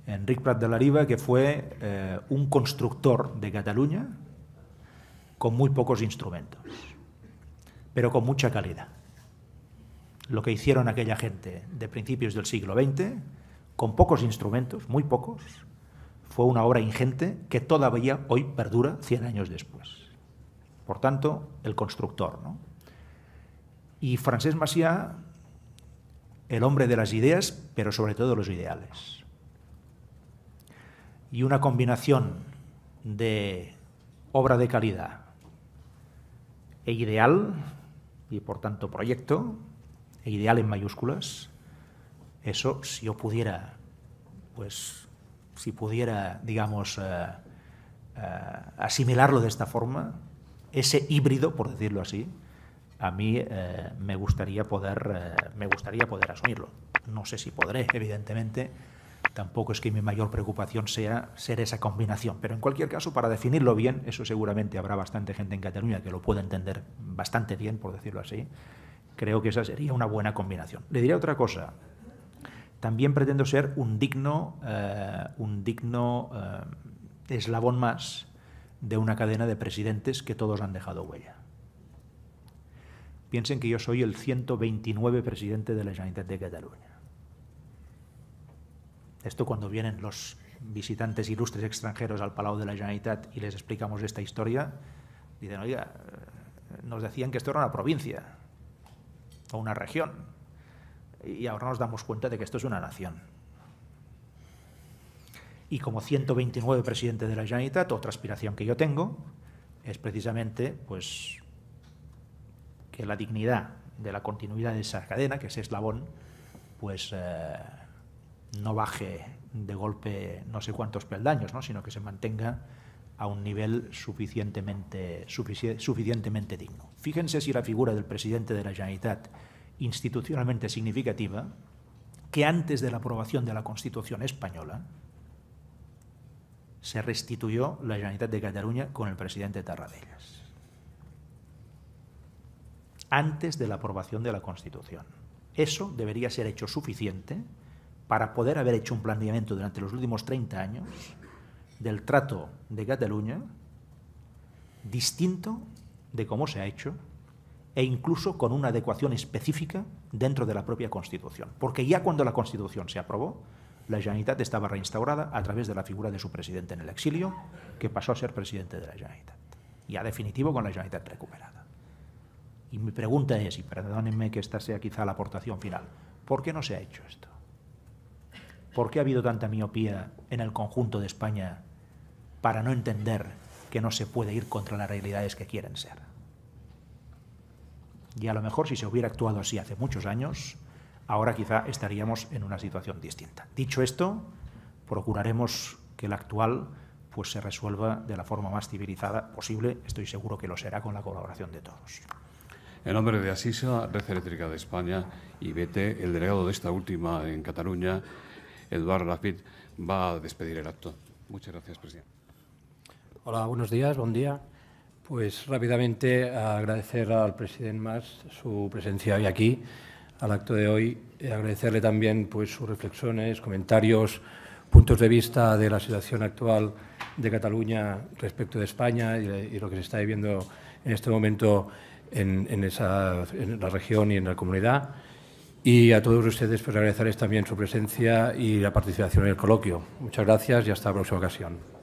Enric Prat de la Riba, que fue un constructor de Cataluña con muy pocos instrumentos, pero con mucha calidad. Lo que hicieron aquella gente de principios del siglo XX, con pocos instrumentos, muy pocos, fue una obra ingente que todavía hoy perdura 100 años después. Por tanto, el constructor, ¿no? Y Francesc Macià, el hombre de las ideas, pero sobre todo de los ideales. Y una combinación de obra de calidad e ideal, y por tanto proyecto, e ideal en mayúsculas, eso, si yo pudiera, pues, si pudiera, digamos, asimilarlo de esta forma, ese híbrido, por decirlo así, a mí me gustaría poder asumirlo. No sé si podré, evidentemente. Tampoco es que mi mayor preocupación sea ser esa combinación, pero en cualquier caso, para definirlo bien, eso seguramente habrá bastante gente en Cataluña que lo pueda entender bastante bien, por decirlo así. Creo que esa sería una buena combinación. Le diré otra cosa. También pretendo ser un digno eslabón más de una cadena de presidentes que todos han dejado huella. Piensen que yo soy el 129 presidente de la Generalitat de Cataluña. Esto cuando vienen los visitantes ilustres extranjeros al Palau de la Generalitat y les explicamos esta historia, dicen, oiga, nos decían que esto era una provincia o una región y ahora nos damos cuenta de que esto es una nación. Y como 129 presidente de la Generalitat, otra aspiración que yo tengo es precisamente pues, que la dignidad de la continuidad de esa cadena, que ese eslabón, pues no baje de golpe no sé cuántos peldaños, ¿no? Sino que se mantenga a un nivel suficientemente digno. Fíjense si la figura del presidente de la Generalitat institucionalmente significativa, que antes de la aprobación de la Constitución española se restituyó la Generalitat de Cataluña con el presidente Tarradellas. Antes de la aprobación de la Constitución. Eso debería ser hecho suficiente para poder haber hecho un planeamiento durante los últimos 30 años del trato de Cataluña distinto de cómo se ha hecho e incluso con una adecuación específica dentro de la propia Constitución. Porque ya cuando la Constitución se aprobó, la Generalitat estaba reinstaurada a través de la figura de su presidente en el exilio, que pasó a ser presidente de la Generalitat. Ya definitivo con la Generalitat recuperada. Y mi pregunta es, y perdónenme que esta sea quizá la aportación final, ¿por qué no se ha hecho esto? ¿Por qué ha habido tanta miopía en el conjunto de España para no entender que no se puede ir contra las realidades que quieren ser? Y a lo mejor si se hubiera actuado así hace muchos años, ahora quizá estaríamos en una situación distinta. Dicho esto, procuraremos que el actual pues, se resuelva de la forma más civilizada posible. Estoy seguro que lo será con la colaboración de todos. En nombre de Asisa, Red Eléctrica de España y BT, el delegado de esta última en Cataluña, Eduard Laffitte, va a despedir el acto. Muchas gracias, presidente. Hola, buenos días, buen día. Pues rápidamente agradecer al presidente Mas su presencia hoy aquí, al acto de hoy. Agradecerle también pues, sus reflexiones, comentarios, puntos de vista de la situación actual de Cataluña respecto de España y lo que se está viviendo en este momento en la región y en la comunidad. Y a todos ustedes pues, agradecerles también su presencia y la participación en el coloquio. Muchas gracias y hasta la próxima ocasión.